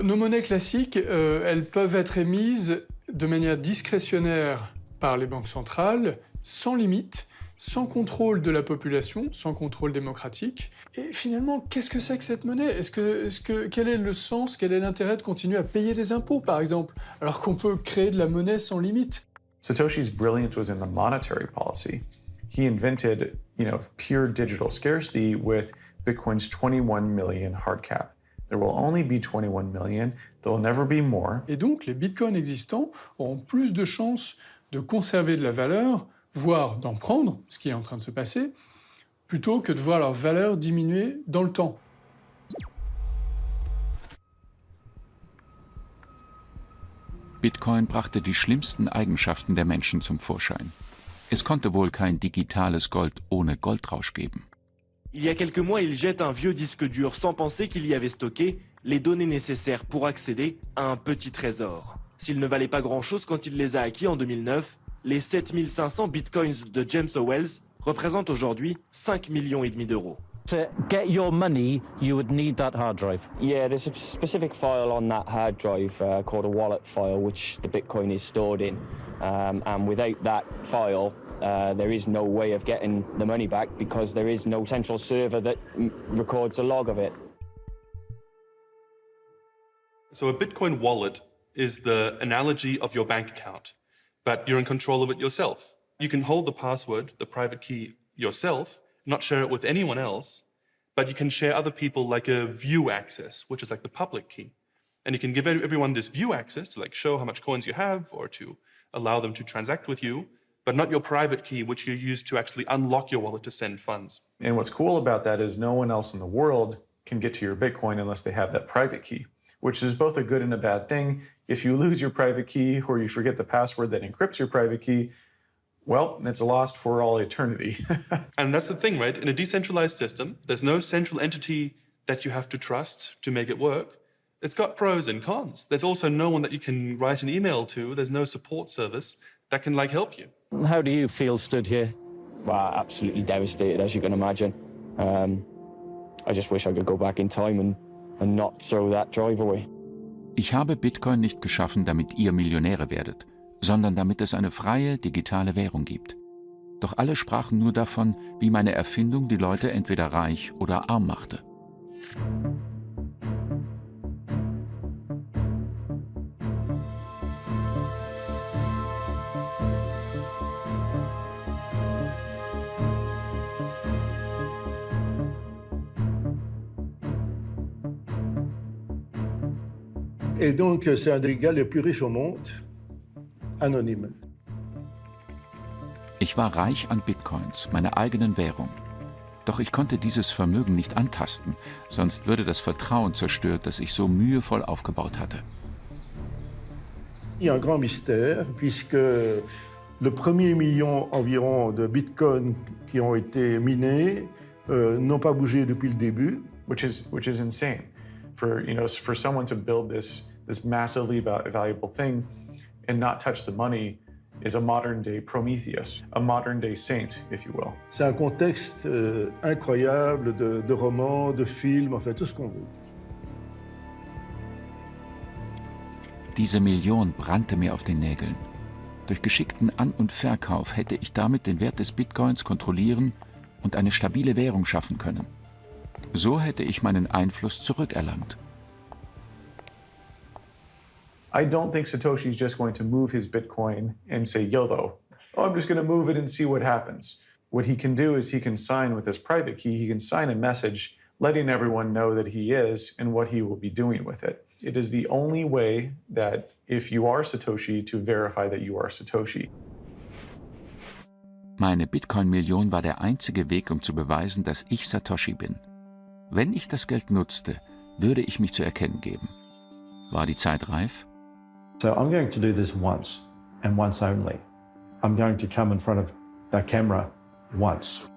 Nos monnaies classiques, elles peuvent être émises de manière discrétionnaire par les banques centrales, sans limite, sans contrôle de la population, sans contrôle démocratique. Et finalement, qu'est-ce que c'est que cette monnaie ? Quel est le sens, quel est l'intérêt de continuer à payer des impôts, par exemple, alors qu'on peut créer de la monnaie sans limite ? Satoshi's brilliance was in the monetary policy. He invented, pure digital scarcity with Bitcoin's 21 million hard cap. There will only be 21 million, there will never be more. Et donc, les bitcoins existants auront plus de chances de conserver de la valeur, voire d'en prendre, ce qui est en train de se passer, plutôt que de voir leur valeur diminuer dans le temps. Bitcoin brachte die schlimmsten Eigenschaften der Menschen zum Vorschein. Es konnte wohl kein digitales Gold ohne Goldrausch geben. Il y a quelques mois, il jette un vieux disque dur sans penser qu'il y avait stocké les données nécessaires pour accéder à un petit trésor. S'il ne valait pas grand-chose quand il les a acquis en 2009, les 7500 bitcoins de James Howells représentent aujourd'hui 5,5 millions d'euros. To get your money, you would need that hard drive. Yeah, there's a specific file on that hard drive called a wallet file, which the Bitcoin is stored in. And without that file, there is no way of getting the money back because there is no central server that records a log of it. So a Bitcoin wallet is the analogy of your bank account, but you're in control of it yourself. You can hold the password, the private key, yourself, not share it with anyone else, but you can share other people like a view access, which is like the public key. And you can give everyone this view access to show how much coins you have or to allow them to transact with you, but not your private key, which you use to actually unlock your wallet to send funds. And what's cool about that is no one else in the world can get to your Bitcoin unless they have that private key, which is both a good and a bad thing. If you lose your private key or you forget the password that encrypts your private key, well, it's lost for all eternity. And that's the thing, right? In a decentralized system, there's no central entity that you have to trust to make it work. It's got pros and cons. There's also no one that you can write an email to. There's no support service that can help you. How do you feel stood here? Well, absolutely devastated, as you can imagine. I just wish I could go back in time and not throw that drive away. Ich habe Bitcoin nicht geschaffen, damit ihr Millionäre werdet, sondern damit es eine freie, digitale Währung gibt. Doch alle sprachen nur davon, wie meine Erfindung die Leute entweder reich oder arm machte. Et donc, c'est un des gars les plus riches au monde, anonyme. Ich war reich an Bitcoins, meiner eigenen Währung. Doch ich konnte dieses Vermögen nicht antasten, sonst würde das Vertrauen zerstört, das ich so mühevoll aufgebaut hatte. Il y a un grand mystère, puisque le premier million environ de Bitcoin qui ont été minés n'ont pas bougé depuis le début. Which is insane. For someone to build this massively valuable thing and not touch the money is a modern-day Prometheus, a modern-day saint, if you will. C'est un contexte incroyable de romans, de films, enfin tout ce qu'on veut. Diese Million brannte mir auf den Nägeln. Durch geschickten An- und Verkauf hätte ich damit den Wert des Bitcoins kontrollieren und eine stabile Währung schaffen können. So hätte ich meinen Einfluss zurückerlangt. I don't think Satoshi's just going to move his Bitcoin and say YOLO. Oh, I'm just going to move it and see what happens. What he can do is he can sign with his private key, he can sign a message letting everyone know that he is and what he will be doing with it. It is the only way that if you are Satoshi, to verify that you are Satoshi. Meine Bitcoin-Million war der einzige Weg, um zu beweisen, dass ich Satoshi bin. Wenn ich das Geld nutzte, würde ich mich zu erkennen geben. War die Zeit reif? So I'm going to do this once and once only. I'm going to come in front of the camera once.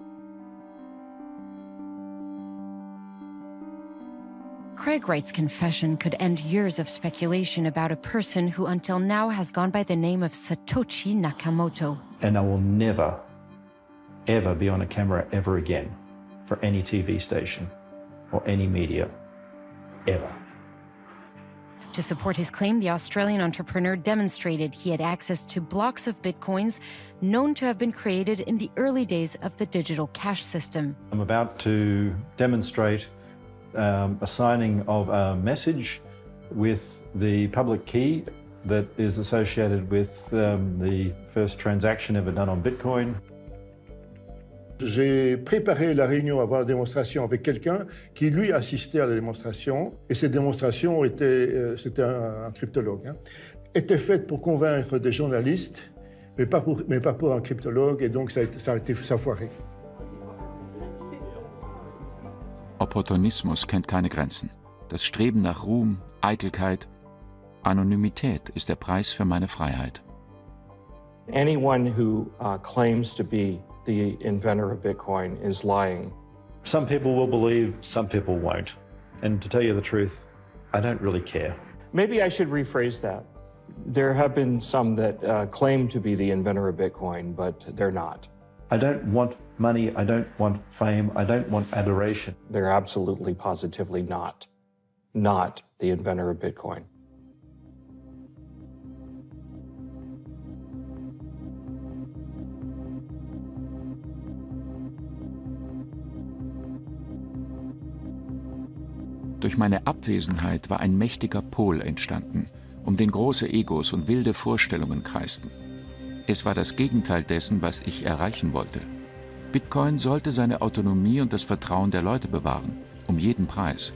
Craig Wright's confession could end years of speculation about a person who until now has gone by the name of Satoshi Nakamoto. And I will never, ever be on a camera ever again for any TV station or any media, ever. To support his claim, the Australian entrepreneur demonstrated he had access to blocks of bitcoins known to have been created in the early days of the digital cash system. I'm about to demonstrate a signing of a message with the public key that is associated with the first transaction ever done on Bitcoin. J'ai préparé la réunion avant la démonstration avec quelqu'un qui, lui, assistait à la démonstration. Et cette démonstration c'était un cryptologue, hein, était faite pour convaincre des journalistes, mais pas pour un cryptologue, et donc ça a foiré. Opportunismus kennt keine Grenzen. Das Streben nach Ruhm, Eitelkeit, Anonymität ist der Preis für meine Freiheit. Anyone who claims to be the inventor of Bitcoin is lying. Some people will believe, some people won't. And to tell you the truth, I don't really care. Maybe I should rephrase that. There have been some that claim to be the inventor of Bitcoin, but they're not. I don't want money, I don't want fame, I don't want adoration. They're absolutely, positively not the inventor of Bitcoin. Durch meine Abwesenheit war ein mächtiger Pol entstanden, um den große Egos und wilde Vorstellungen kreisten. Es war das Gegenteil dessen, was ich erreichen wollte. Bitcoin sollte seine Autonomie und das Vertrauen der Leute bewahren, um jeden Preis.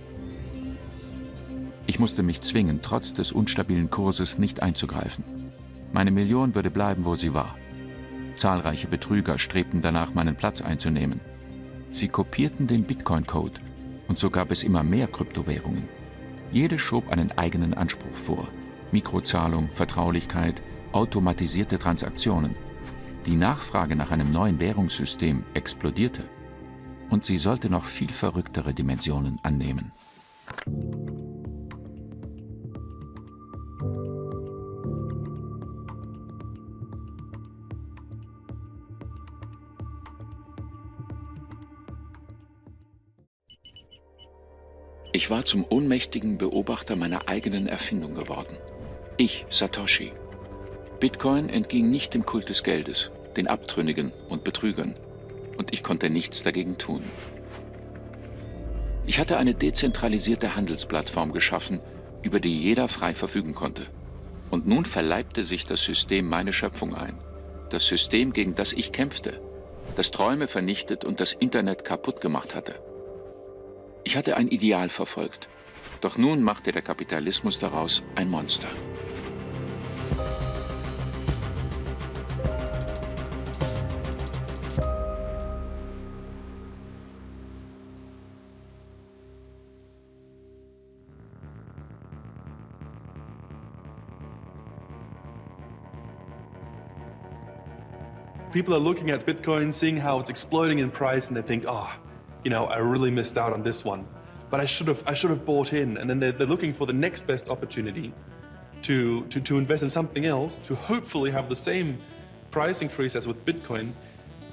Ich musste mich zwingen, trotz des unstabilen Kurses nicht einzugreifen. Meine Million würde bleiben, wo sie war. Zahlreiche Betrüger strebten danach, meinen Platz einzunehmen. Sie kopierten den Bitcoin-Code und so gab es immer mehr Kryptowährungen. Jede schob einen eigenen Anspruch vor. Mikrozahlung, Vertraulichkeit, automatisierte Transaktionen. Die Nachfrage nach einem neuen Währungssystem explodierte. Und sie sollte noch viel verrücktere Dimensionen annehmen. Ich war zum ohnmächtigen Beobachter meiner eigenen Erfindung geworden. Ich, Satoshi. Bitcoin entging nicht dem Kult des Geldes, den Abtrünnigen und Betrügern. Und ich konnte nichts dagegen tun. Ich hatte eine dezentralisierte Handelsplattform geschaffen, über die jeder frei verfügen konnte. Und nun verleibte sich das System meine Schöpfung ein. Das System, gegen das ich kämpfte, das Träume vernichtet und das Internet kaputt gemacht hatte. Ich hatte ein Ideal verfolgt, Doch nun machte der Kapitalismus daraus ein Monster. People are looking at Bitcoin, seeing how it's exploding in price, and they think, oh, you know, I really missed out on this one. But I should have bought in. And then they're looking for the next best opportunity to invest in something else, to hopefully have the same price increase as with Bitcoin.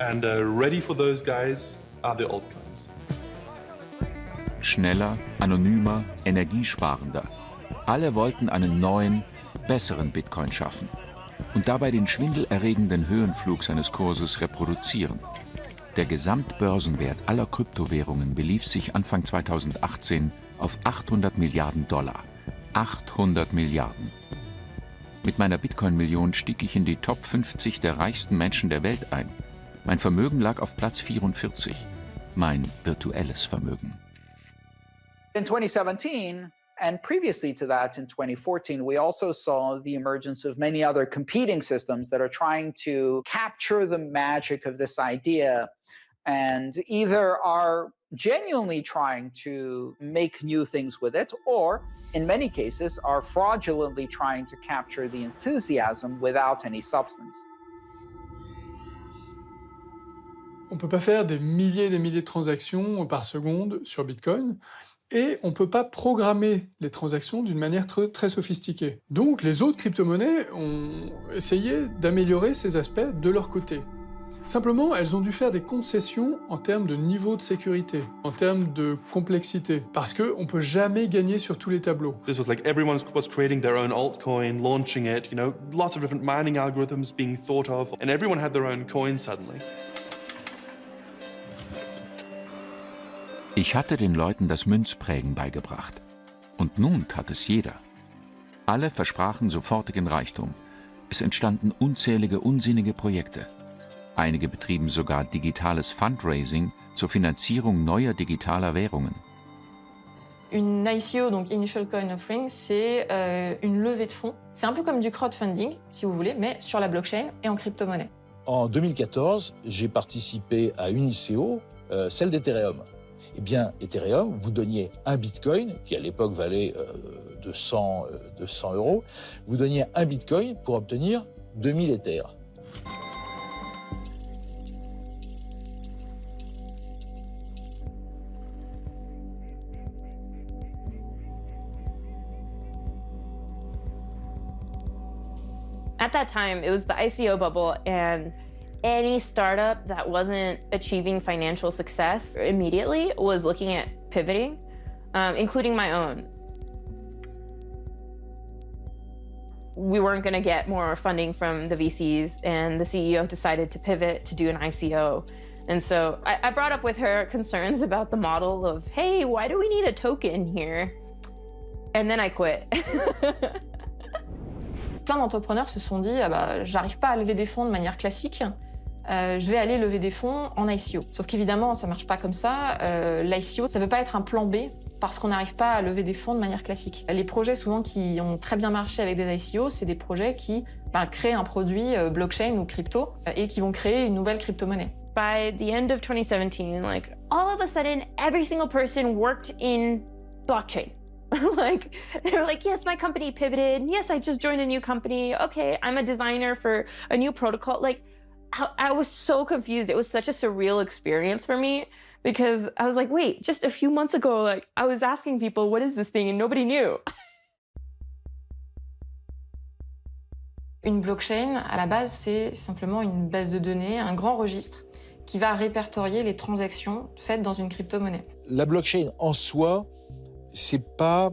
And ready for those guys are the altcoins. Schneller, anonymer, energiesparender. Alle wollten einen neuen, besseren Bitcoin schaffen und dabei den schwindelerregenden Höhenflug seines Kurses reproduzieren. Der Gesamtbörsenwert aller Kryptowährungen belief sich Anfang 2018 auf 800 Milliarden Dollar. 800 Milliarden. Mit meiner Bitcoin-Million stieg ich in die Top 50 der reichsten Menschen der Welt ein. Mein Vermögen lag auf Platz 44. Mein virtuelles Vermögen. In 2017, and previously to that in 2014, we also saw the emergence of many other competing systems that are trying to capture the magic of this idea and either are genuinely trying to make new things with it, or in many cases are fraudulently trying to capture the enthusiasm without any substance. On ne peut pas faire des milliers et des milliers de transactions par seconde sur Bitcoin. Et on ne peut pas programmer les transactions d'une manière très sophistiquée. Donc les autres crypto-monnaies ont essayé d'améliorer ces aspects de leur côté. Simplement, elles ont dû faire des concessions en termes de niveau de sécurité, en termes de complexité, parce qu'on ne peut jamais gagner sur tous les tableaux. This was like everyone was creating their own altcoin, launching it, you know, lots of different mining algorithms being thought of, and everyone had their own coin suddenly. Ich hatte den Leuten das Münzprägen beigebracht. Und nun tat es jeder. Alle versprachen sofortigen Reichtum. Es entstanden unzählige unsinnige Projekte. Einige betrieben sogar digitales Fundraising zur Finanzierung neuer digitaler Währungen. Une ICO, donc Initial Coin Offering, c'est une levée de fonds. C'est un peu comme du crowdfunding, si vous voulez, mais sur la blockchain et en crypto-monnaie. En 2014, j'ai participé à une ICO, celle d'Ethereum. Eh bien, Ethereum, vous donniez un Bitcoin, qui à l'époque valait 200 euros, vous donniez un Bitcoin pour obtenir 2000 Ethers. At that time, it was the ICO bubble, and any startup that wasn't achieving financial success immediately was looking at pivoting, including my own. We weren't going to get more funding from the VCs, and the CEO decided to pivot to do an ICO. And so I brought up with her concerns about the model of, hey, why do we need a token here? And then I quit. Plein d'entrepreneurs se sont dit, ah bah, j'arrive pas à lever des fonds de manière classique, je vais aller lever des fonds en ICO. Sauf qu'évidemment, ça marche pas comme ça. L'ICO, ça veut pas être un plan B parce qu'on n'arrive pas à lever des fonds de manière classique. Les projets souvent qui ont très bien marché avec des ICO, c'est des projets qui créent un produit blockchain ou crypto et qui vont créer une nouvelle crypto-monnaie. By the end of 2017, like all of a sudden, every single person worked in blockchain. Like, they were like, yes, my company pivoted. Yes, I just joined a new company. Okay, I'm a designer for a new protocol. Like, I was so confused. It was such a surreal experience for me because I was like, wait, just a few months ago, like, I was asking people, what is this thing? And nobody knew. Une blockchain, à la base, c'est simplement une base de données, un grand registre qui va répertorier les transactions faites dans une crypto-monnaie. La blockchain en soi, c'est pas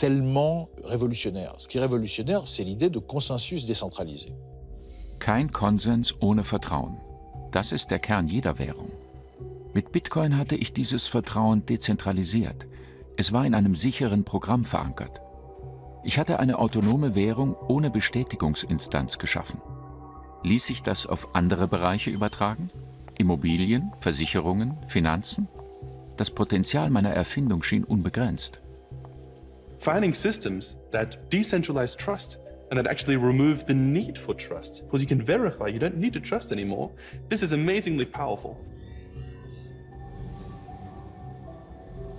tellement révolutionnaire. Ce qui est révolutionnaire, c'est l'idée de consensus décentralisé. Kein Konsens ohne Vertrauen. Das ist der Kern jeder Währung. Mit Bitcoin hatte ich dieses Vertrauen dezentralisiert. Es war in einem sicheren Programm verankert. Ich hatte eine autonome Währung ohne Bestätigungsinstanz geschaffen. Ließ sich das auf andere Bereiche übertragen? Immobilien, Versicherungen, Finanzen? Das Potenzial meiner Erfindung schien unbegrenzt. finding systems that decentralize trust and that actually remove the need for trust. Because you can verify, you don't need to trust anymore. This is amazingly powerful.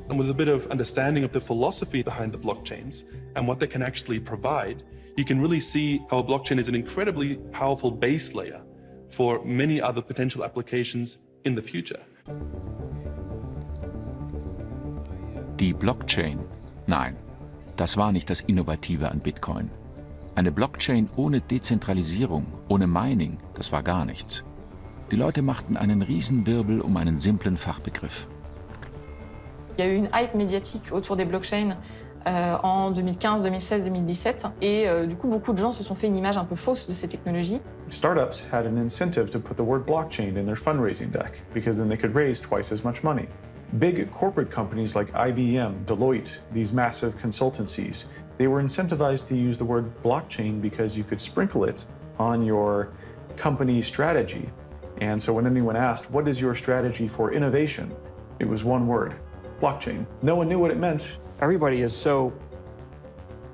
And with a bit of understanding of the philosophy behind the blockchains and what they can actually provide, you can really see how a blockchain is an incredibly powerful base layer for many other potential applications in the future. Die Blockchain? Nein, das war nicht das Innovative an Bitcoin. Eine Blockchain ohne Dezentralisierung, ohne Mining, das war gar nichts. Die Leute machten einen Riesenwirbel um einen simplen Fachbegriff. Il y a eu une hype médiatique autour des blockchains en 2015, 2016, 2017. Et du coup, beaucoup de gens se sont fait une image un peu fausse de ces technologies. Startups had an incentive to put the word blockchain in their fundraising deck because then they could raise twice as much money. Big corporate companies like IBM, Deloitte, these massive consultancies, they were incentivized to use the word blockchain because you could sprinkle it on your company strategy. And so when anyone asked, what is your strategy for innovation? It was one word, blockchain. No one knew what it meant. Everybody is so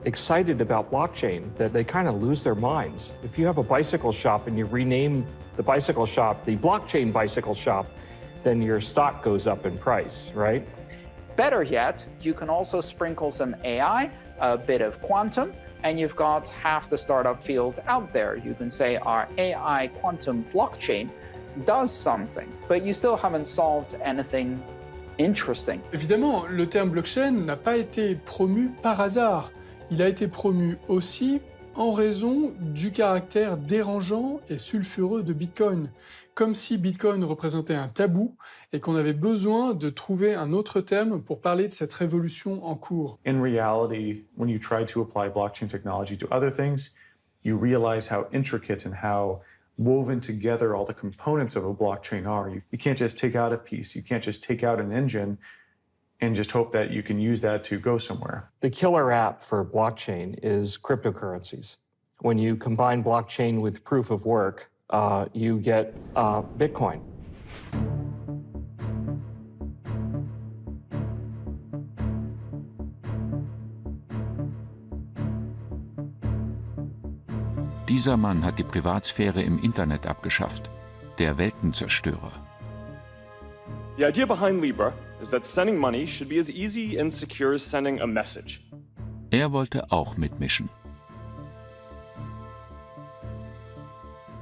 excited about blockchain that they kind of lose their minds. If you have a bicycle shop and you rename the bicycle shop the blockchain bicycle shop, then your stock goes up in price, right? Better yet, you can also sprinkle some AI, a bit of quantum, and you've got half the startup field out there. You can say our AI quantum blockchain does something, but you still haven't solved anything interesting. Évidemment, le terme blockchain n'a pas été promu par hasard. Il a été promu aussi en raison du caractère dérangeant et sulfureux de Bitcoin. Comme si Bitcoin représentait un tabou et qu'on avait besoin de trouver un autre terme pour parler de cette révolution en cours. In reality, when you try to apply blockchain technology to other things, you realize how intricate and how woven together all the components of a blockchain are. You can't just take out a piece, you can't just take out an engine and just hope that you can use that to go somewhere. The killer app for blockchain is cryptocurrencies. When you combine blockchain with proof of work, you get Bitcoin. Dieser Mann hat die Privatsphäre im Internet abgeschafft. Der Weltenzerstörer. The idea behind Libra is that sending money should be as easy and secure as sending a message. Er wollte auch mitmischen.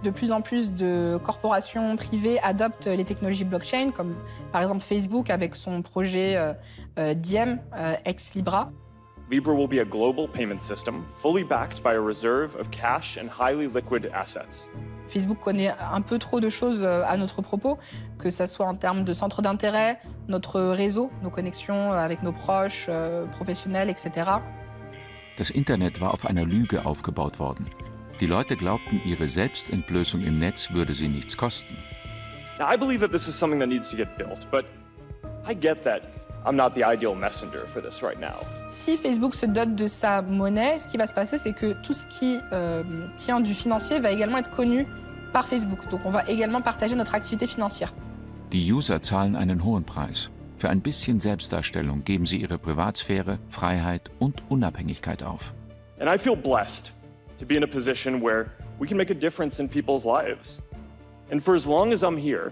De plus en plus de corporations privées adoptent les technologies blockchain, comme par exemple Facebook avec son projet Diem, ex-Libra. Libra will be a global payment system, fully backed by a reserve of cash and highly liquid assets. Facebook connaît un peu trop de choses à notre propos, que ce soit en termes de centre d'intérêt, notre réseau, nos connexions avec nos proches, professionnels, etc. Das Internet war auf einer Lüge aufgebaut worden. Die Leute glaubten, ihre Selbstentblößung im Netz würde sie nichts kosten. Now, I believe that this is something that needs to get built, but I get that I'm not the ideal messenger for this right now. Si Facebook se dote de sa monnaie, ce qui va se passer, c'est que tout ce qui tient du financier va également être connu par Facebook. Donc on va également partager notre activité financière. Die User zahlen einen hohen Preis. Für ein bisschen Selbstdarstellung geben sie ihre Privatsphäre, Freiheit und Unabhängigkeit auf. And I feel blessed to be in a position where we can make a difference in people's lives. And for as long as I'm here,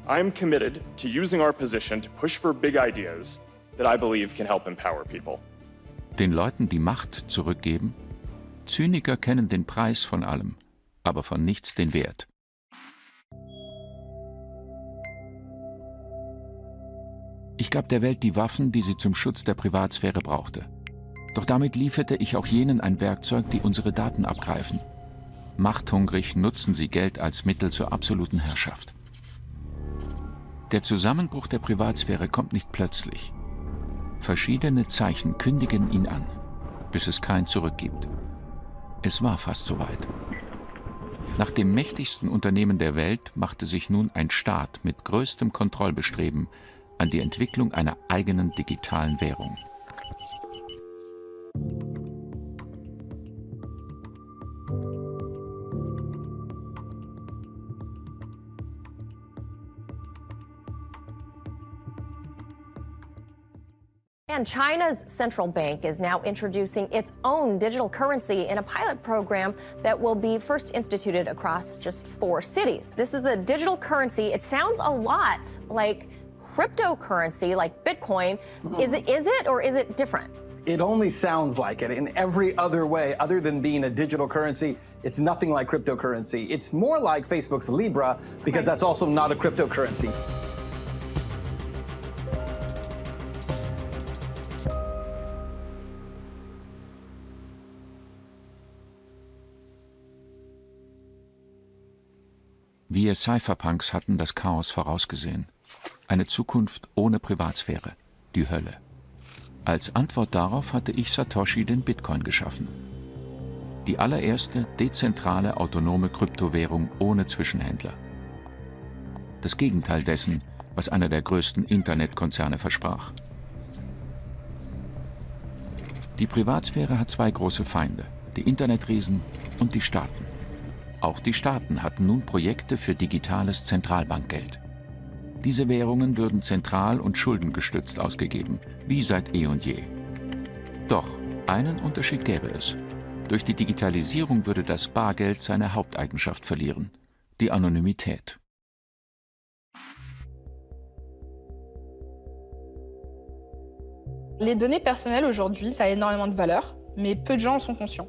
I am committed to using our position to push for big ideas that I believe can help empower people. Den Leuten die Macht zurückgeben? Zyniker kennen den Preis von allem, aber von nichts den Wert. Ich gab der Welt die Waffen, die sie zum Schutz der Privatsphäre brauchte. Doch damit lieferte ich auch jenen ein Werkzeug, die unsere Daten abgreifen. Machthungrig nutzen sie Geld als Mittel zur absoluten Herrschaft. Der Zusammenbruch der Privatsphäre kommt nicht plötzlich. Verschiedene Zeichen kündigen ihn an, bis es kein Zurück gibt. Es war fast soweit. Nach dem mächtigsten Unternehmen der Welt machte sich nun ein Staat mit größtem Kontrollbestreben an die Entwicklung einer eigenen digitalen Währung. And China's central bank is now introducing its own digital currency in a pilot program that will be first instituted across just 4 cities. This is a digital currency. It sounds a lot like cryptocurrency, like Bitcoin. Is it or is it different? It only sounds like it. In every other way, other than being a digital currency, it's nothing like cryptocurrency. It's more like Facebook's Libra, because that's also not a cryptocurrency. Wir Cypherpunks hatten das Chaos vorausgesehen. Eine Zukunft ohne Privatsphäre, die Hölle. Als Antwort darauf hatte ich Satoshi den Bitcoin geschaffen. Die allererste dezentrale autonome Kryptowährung ohne Zwischenhändler. Das Gegenteil dessen, was einer der größten Internetkonzerne versprach. Die Privatsphäre hat 2 große Feinde, die Internetriesen und die Staaten. Auch die Staaten hatten nun Projekte für digitales Zentralbankgeld. Diese Währungen würden zentral- und schuldengestützt ausgegeben, wie seit eh und je. Doch einen Unterschied gäbe es. Durch die Digitalisierung würde das Bargeld seine Haupteigenschaft verlieren, die Anonymität. Les données personnelles aujourd'hui, ça a énormément de valeur, mais peu de gens en sont conscients.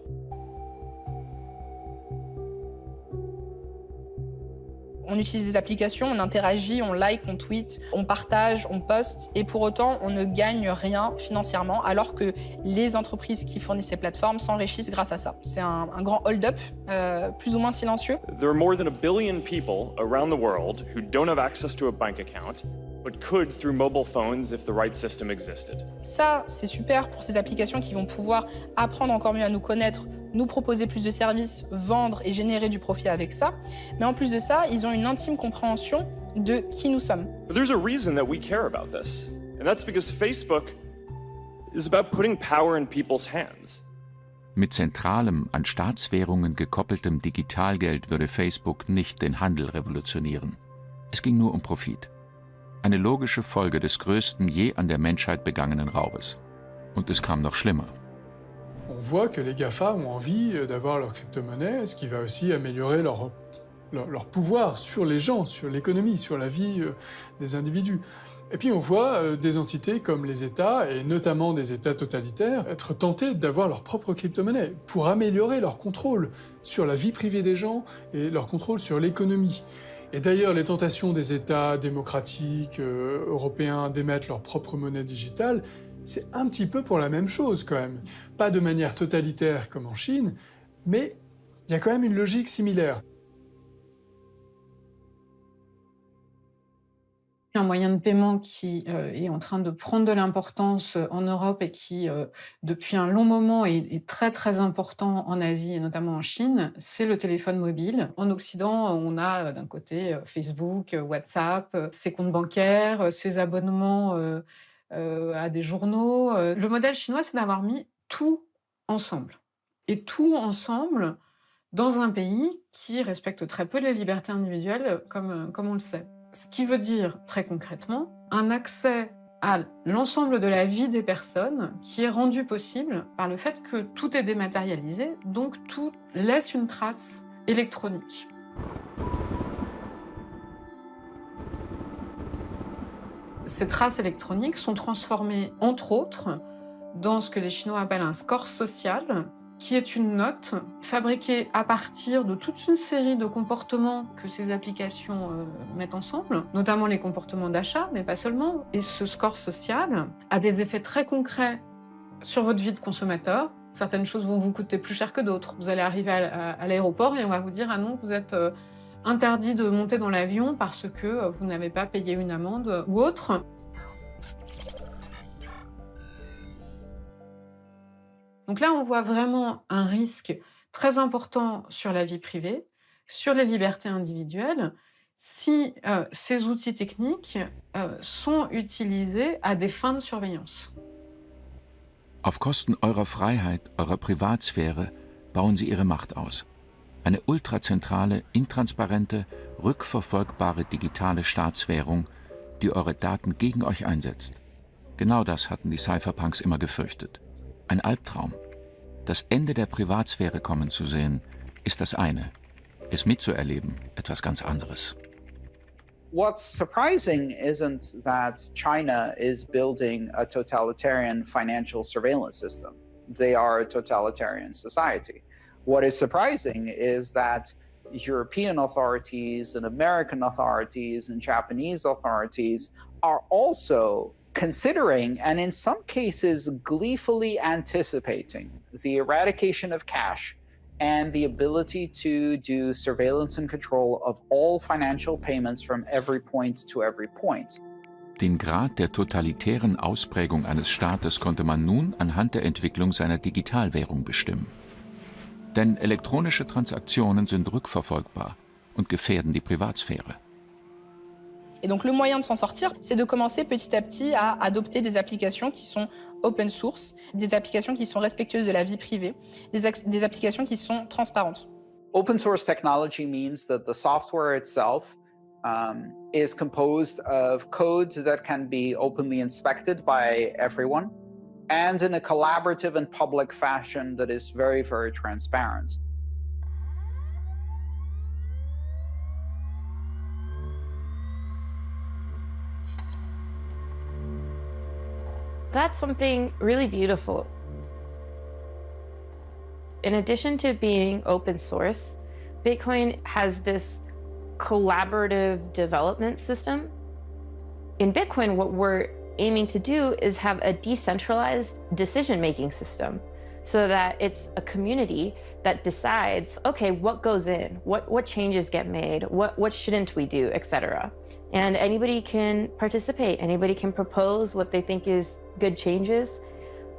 On utilise des applications, on interagit, on like, on tweet, on partage, on poste, et pour autant, on ne gagne rien financièrement, alors que les entreprises qui fournissent ces plateformes s'enrichissent grâce à ça. C'est un grand hold-up, plus ou moins silencieux. There are more than 1 billion people around the world who don't have access to a bank account, but could through mobile phones if the right system existed. Ça, c'est super pour ces applications qui vont pouvoir apprendre encore mieux à nous connaître, nous proposer plus de services, vendre et générer du profit avec ça. Mais en plus de ça, ils ont une intime compréhension de qui nous sommes. But there's a reason that we care about this, and that's because Facebook is about putting power in people's hands. Mit zentralem, an Staatswährungen gekoppeltem Digitalgeld würde Facebook nicht den Handel revolutionieren. Es ging nur um Profit. Eine logische Folge des größten je an der Menschheit begangenen Raubes. Und es kam noch schlimmer. On voit que les GAFA ont envie d'avoir leur crypto-monnaie, ce qui va aussi améliorer leur pouvoir sur les gens, sur l'économie, sur la vie des individus. Et puis on voit des entités comme les États, et notamment des États totalitaires, être tentés d'avoir leur propre crypto-monnaie pour améliorer leur contrôle sur la vie privée des gens et leur contrôle sur l'économie. Et d'ailleurs, les tentations des États démocratiques européens d'émettre leur propre monnaie digitale, c'est un petit peu pour la même chose quand même. Pas de manière totalitaire comme en Chine, mais il y a quand même une logique similaire. Un moyen de paiement qui est en train de prendre de l'importance en Europe et qui, depuis un long moment, est très très important en Asie et notamment en Chine, c'est le téléphone mobile. En Occident, on a d'un côté Facebook, WhatsApp, ses comptes bancaires, ses abonnements à des journaux. Le modèle chinois, c'est d'avoir mis tout ensemble. Et tout ensemble dans un pays qui respecte très peu les libertés individuelles, comme on le sait. Ce qui veut dire, très concrètement, un accès à l'ensemble de la vie des personnes qui est rendu possible par le fait que tout est dématérialisé, donc tout laisse une trace électronique. Ces traces électroniques sont transformées, entre autres, dans ce que les Chinois appellent un score social, qui est une note fabriquée à partir de toute une série de comportements que ces applications mettent ensemble, notamment les comportements d'achat, mais pas seulement. Et ce score social a des effets très concrets sur votre vie de consommateur. Certaines choses vont vous coûter plus cher que d'autres. Vous allez arriver à l'aéroport et on va vous dire « Ah non, vous êtes interdit de monter dans l'avion parce que vous n'avez pas payé une amende ou autre ». Donc là, on voit vraiment un risque très important sur la vie privée, sur les libertés individuelles, si ces outils techniques sont utilisés à des fins de surveillance. Auf Kosten eurer Freiheit, eurer Privatsphäre bauen sie ihre Macht aus. Eine ultrazentrale, intransparente, rückverfolgbare digitale Staatswährung, die eure Daten gegen euch einsetzt. Genau das hatten die Cypherpunks immer gefürchtet. Ein Albtraum. Das Ende der Privatsphäre kommen zu sehen, ist das eine. Es mitzuerleben, etwas ganz anderes. What's surprising isn't that China is building a totalitarian financial surveillance system. They are a totalitarian society. What is surprising is that European authorities and American authorities and Japanese authorities are also considering and in some cases gleefully anticipating the eradication of cash and the ability to do surveillance and control of all financial payments from every point to every point. Den Grad der totalitären Ausprägung eines Staates konnte man nun anhand der Entwicklung seiner Digitalwährung bestimmen. Denn elektronische Transaktionen sind rückverfolgbar und gefährden die Privatsphäre. Et donc le moyen de s'en sortir, c'est de commencer petit à petit à adopter des applications qui sont open source, des applications qui sont respectueuses de la vie privée, des applications qui sont transparentes. Open source technology means that the software itself is composed of codes that can be openly inspected by everyone and in a collaborative and public fashion that is very, very transparent. That's something really beautiful. In addition to being open source, Bitcoin has this collaborative development system. In Bitcoin, what we're aiming to do is have a decentralized decision-making system so that it's a community that decides, okay, what goes in, what changes get made, what shouldn't we do, etc. And anybody can participate, anybody can propose what they think is good changes.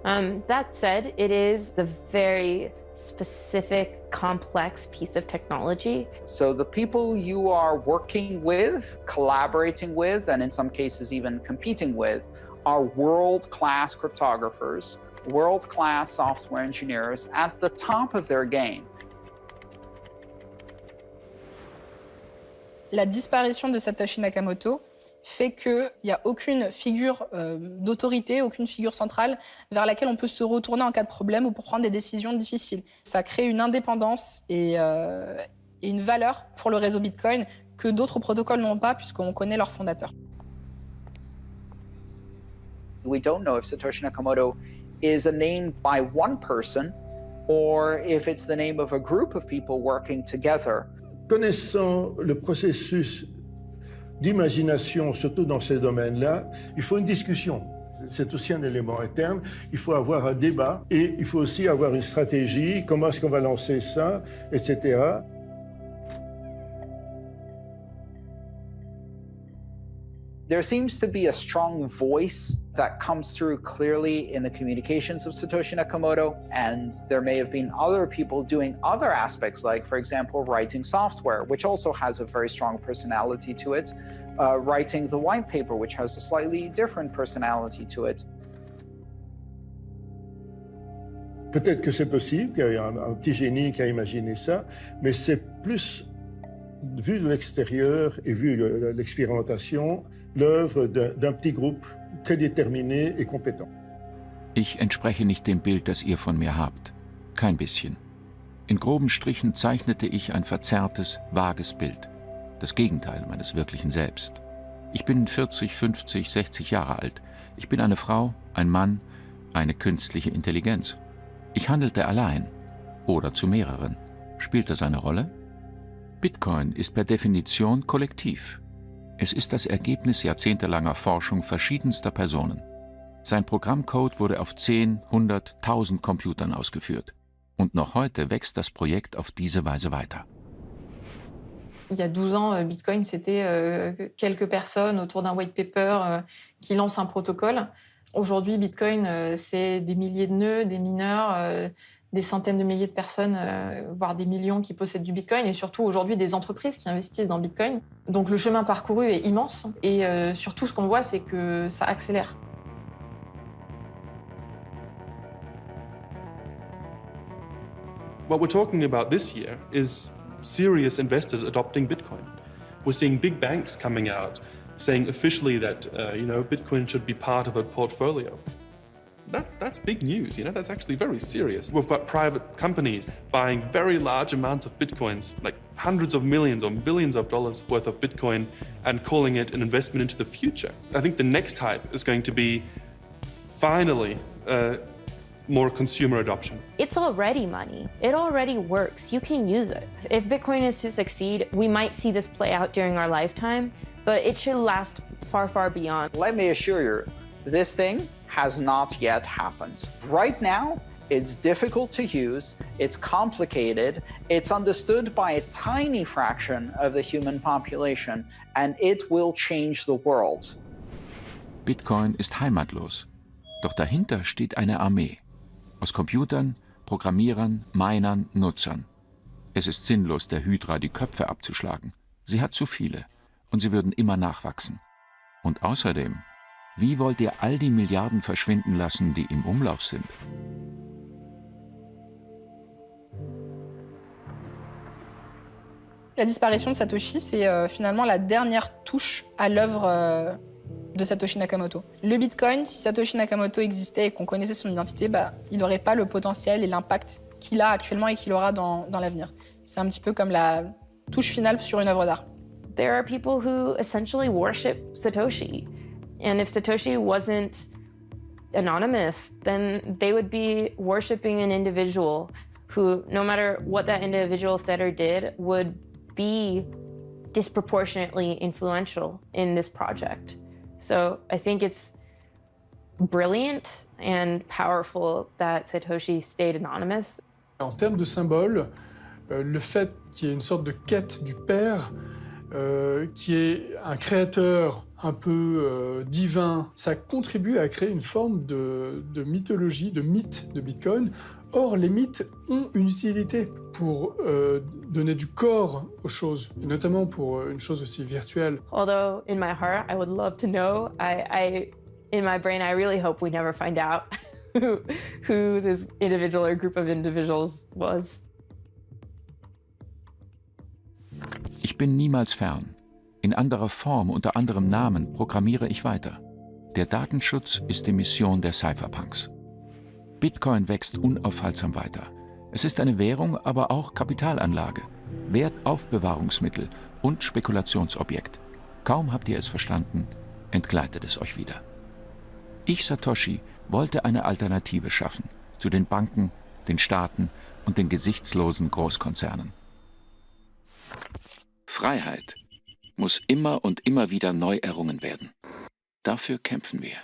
That said, it is a very specific, complex piece of technology. So the people you are working with, collaborating with, and in some cases even competing with, are world-class cryptographers, world-class software engineers at the top of their game. La disparition de Satoshi Nakamoto fait qu'il n'y a aucune figure d'autorité, aucune figure centrale vers laquelle on peut se retourner en cas de problème ou pour prendre des décisions difficiles. Ça crée une indépendance et une valeur pour le réseau Bitcoin que d'autres protocoles n'ont pas puisqu'on connaît leurs fondateurs. We don't know if Satoshi Nakamoto is a name by one person or if it's the name of a group of people working together. Connaissant le processus d'imagination, surtout dans ces domaines-là, il faut une discussion. C'est aussi un élément interne. Il faut avoir un débat et il faut aussi avoir une stratégie. Comment est-ce qu'on va lancer ça, etc. There seems to be a strong voice that comes through clearly in the communications of Satoshi Nakamoto, and there may have been other people doing other aspects, like, for example, writing software, which also has a very strong personality to it, writing the white paper, which has a slightly different personality to it. Peut-être que c'est possible, qu'il y a un petit génie qui a imaginé ça, mais c'est plus, vu de l'extérieur et vu l'expérimentation, l'œuvre d'un petit groupe très déterminé et compétent. Ich entspreche nicht dem Bild, das ihr von mir habt. Kein bisschen. In groben Strichen zeichnete ich ein verzerrtes, vages Bild. Das Gegenteil meines wirklichen Selbst. Ich bin 40, 50, 60 Jahre alt. Ich bin eine Frau, ein Mann, eine künstliche Intelligenz. Ich handelte allein oder zu mehreren. Spielt das eine Rolle? Bitcoin ist per Definition kollektiv. Es ist das Ergebnis jahrzehntelanger Forschung verschiedenster Personen. Sein Programmcode wurde auf 10, 100, 1000 Computern ausgeführt. Und noch heute wächst das Projekt auf diese Weise weiter. Il y a 12 ans, Bitcoin, c'était quelques personnes autour d'un white paper qui lancent un protocole. Aujourd'hui, Bitcoin, c'est des milliers de nœuds, des mineurs, des centaines de milliers de personnes, voire des millions qui possèdent du Bitcoin, et surtout aujourd'hui des entreprises qui investissent dans Bitcoin. Donc le chemin parcouru est immense, et surtout ce qu'on voit, c'est que ça accélère. What we're talking about this year is serious investors adopting Bitcoin. We're seeing big banks coming out saying officially that Bitcoin should be part of a portfolio. That's big news, that's actually very serious. We've got private companies buying very large amounts of Bitcoins, like hundreds of millions or billions of dollars worth of Bitcoin, and calling it an investment into the future. I think the next hype is going to be finally more consumer adoption. It's already money. It already works. You can use it. If Bitcoin is to succeed, we might see this play out during our lifetime, but it should last far, far beyond. Let me assure you, this thing has not yet happened. Right now, it's difficult to use, it's complicated, it's understood by a tiny fraction of the human population, and it will change the world. Bitcoin ist heimatlos. Doch dahinter steht eine Armee. Aus Computern, Programmierern, Minern, Nutzern. Es ist sinnlos, der Hydra die Köpfe abzuschlagen. Sie hat zu viele. Und sie würden immer nachwachsen. Und außerdem, wie wollt ihr all die Milliarden verschwinden lassen, die im Umlauf sind? La disparition de Satoshi, c'est finalement la dernière touche à l'œuvre de Satoshi Nakamoto. Le Bitcoin, si Satoshi Nakamoto existait et qu'on connaissait son identité, il n'aurait pas le potentiel et l'impact qu'il a actuellement et qu'il aura dans l'avenir. C'est un petit peu comme la touche finale sur une œuvre d'art. There are people who essentially worship Satoshi. And if Satoshi wasn't anonymous, then they would be worshiping an individual who, no matter what that individual said or did, would be disproportionately influential in this project. So I think it's brilliant and powerful that Satoshi stayed anonymous. En termes de symbole, le fait qu'il y ait une sorte de quête du père, qui est un créateur un peu divin, ça contribue à créer une forme de mythologie, de mythe de Bitcoin. Or, les mythes ont une utilité pour donner du corps aux choses, et notamment pour une chose aussi virtuelle. Although, in my heart, I would love to know, in my brain, I really hope we never find out who this individual or group of individuals was. Ich bin niemals fern. In anderer Form, unter anderem Namen, programmiere ich weiter. Der Datenschutz ist die Mission der Cypherpunks. Bitcoin wächst unaufhaltsam weiter. Es ist eine Währung, aber auch Kapitalanlage, Wertaufbewahrungsmittel und Spekulationsobjekt. Kaum habt ihr es verstanden, entgleitet es euch wieder. Ich, Satoshi, wollte eine Alternative schaffen zu den Banken, den Staaten und den gesichtslosen Großkonzernen. Freiheit muss immer und immer wieder neu errungen werden. Dafür kämpfen wir.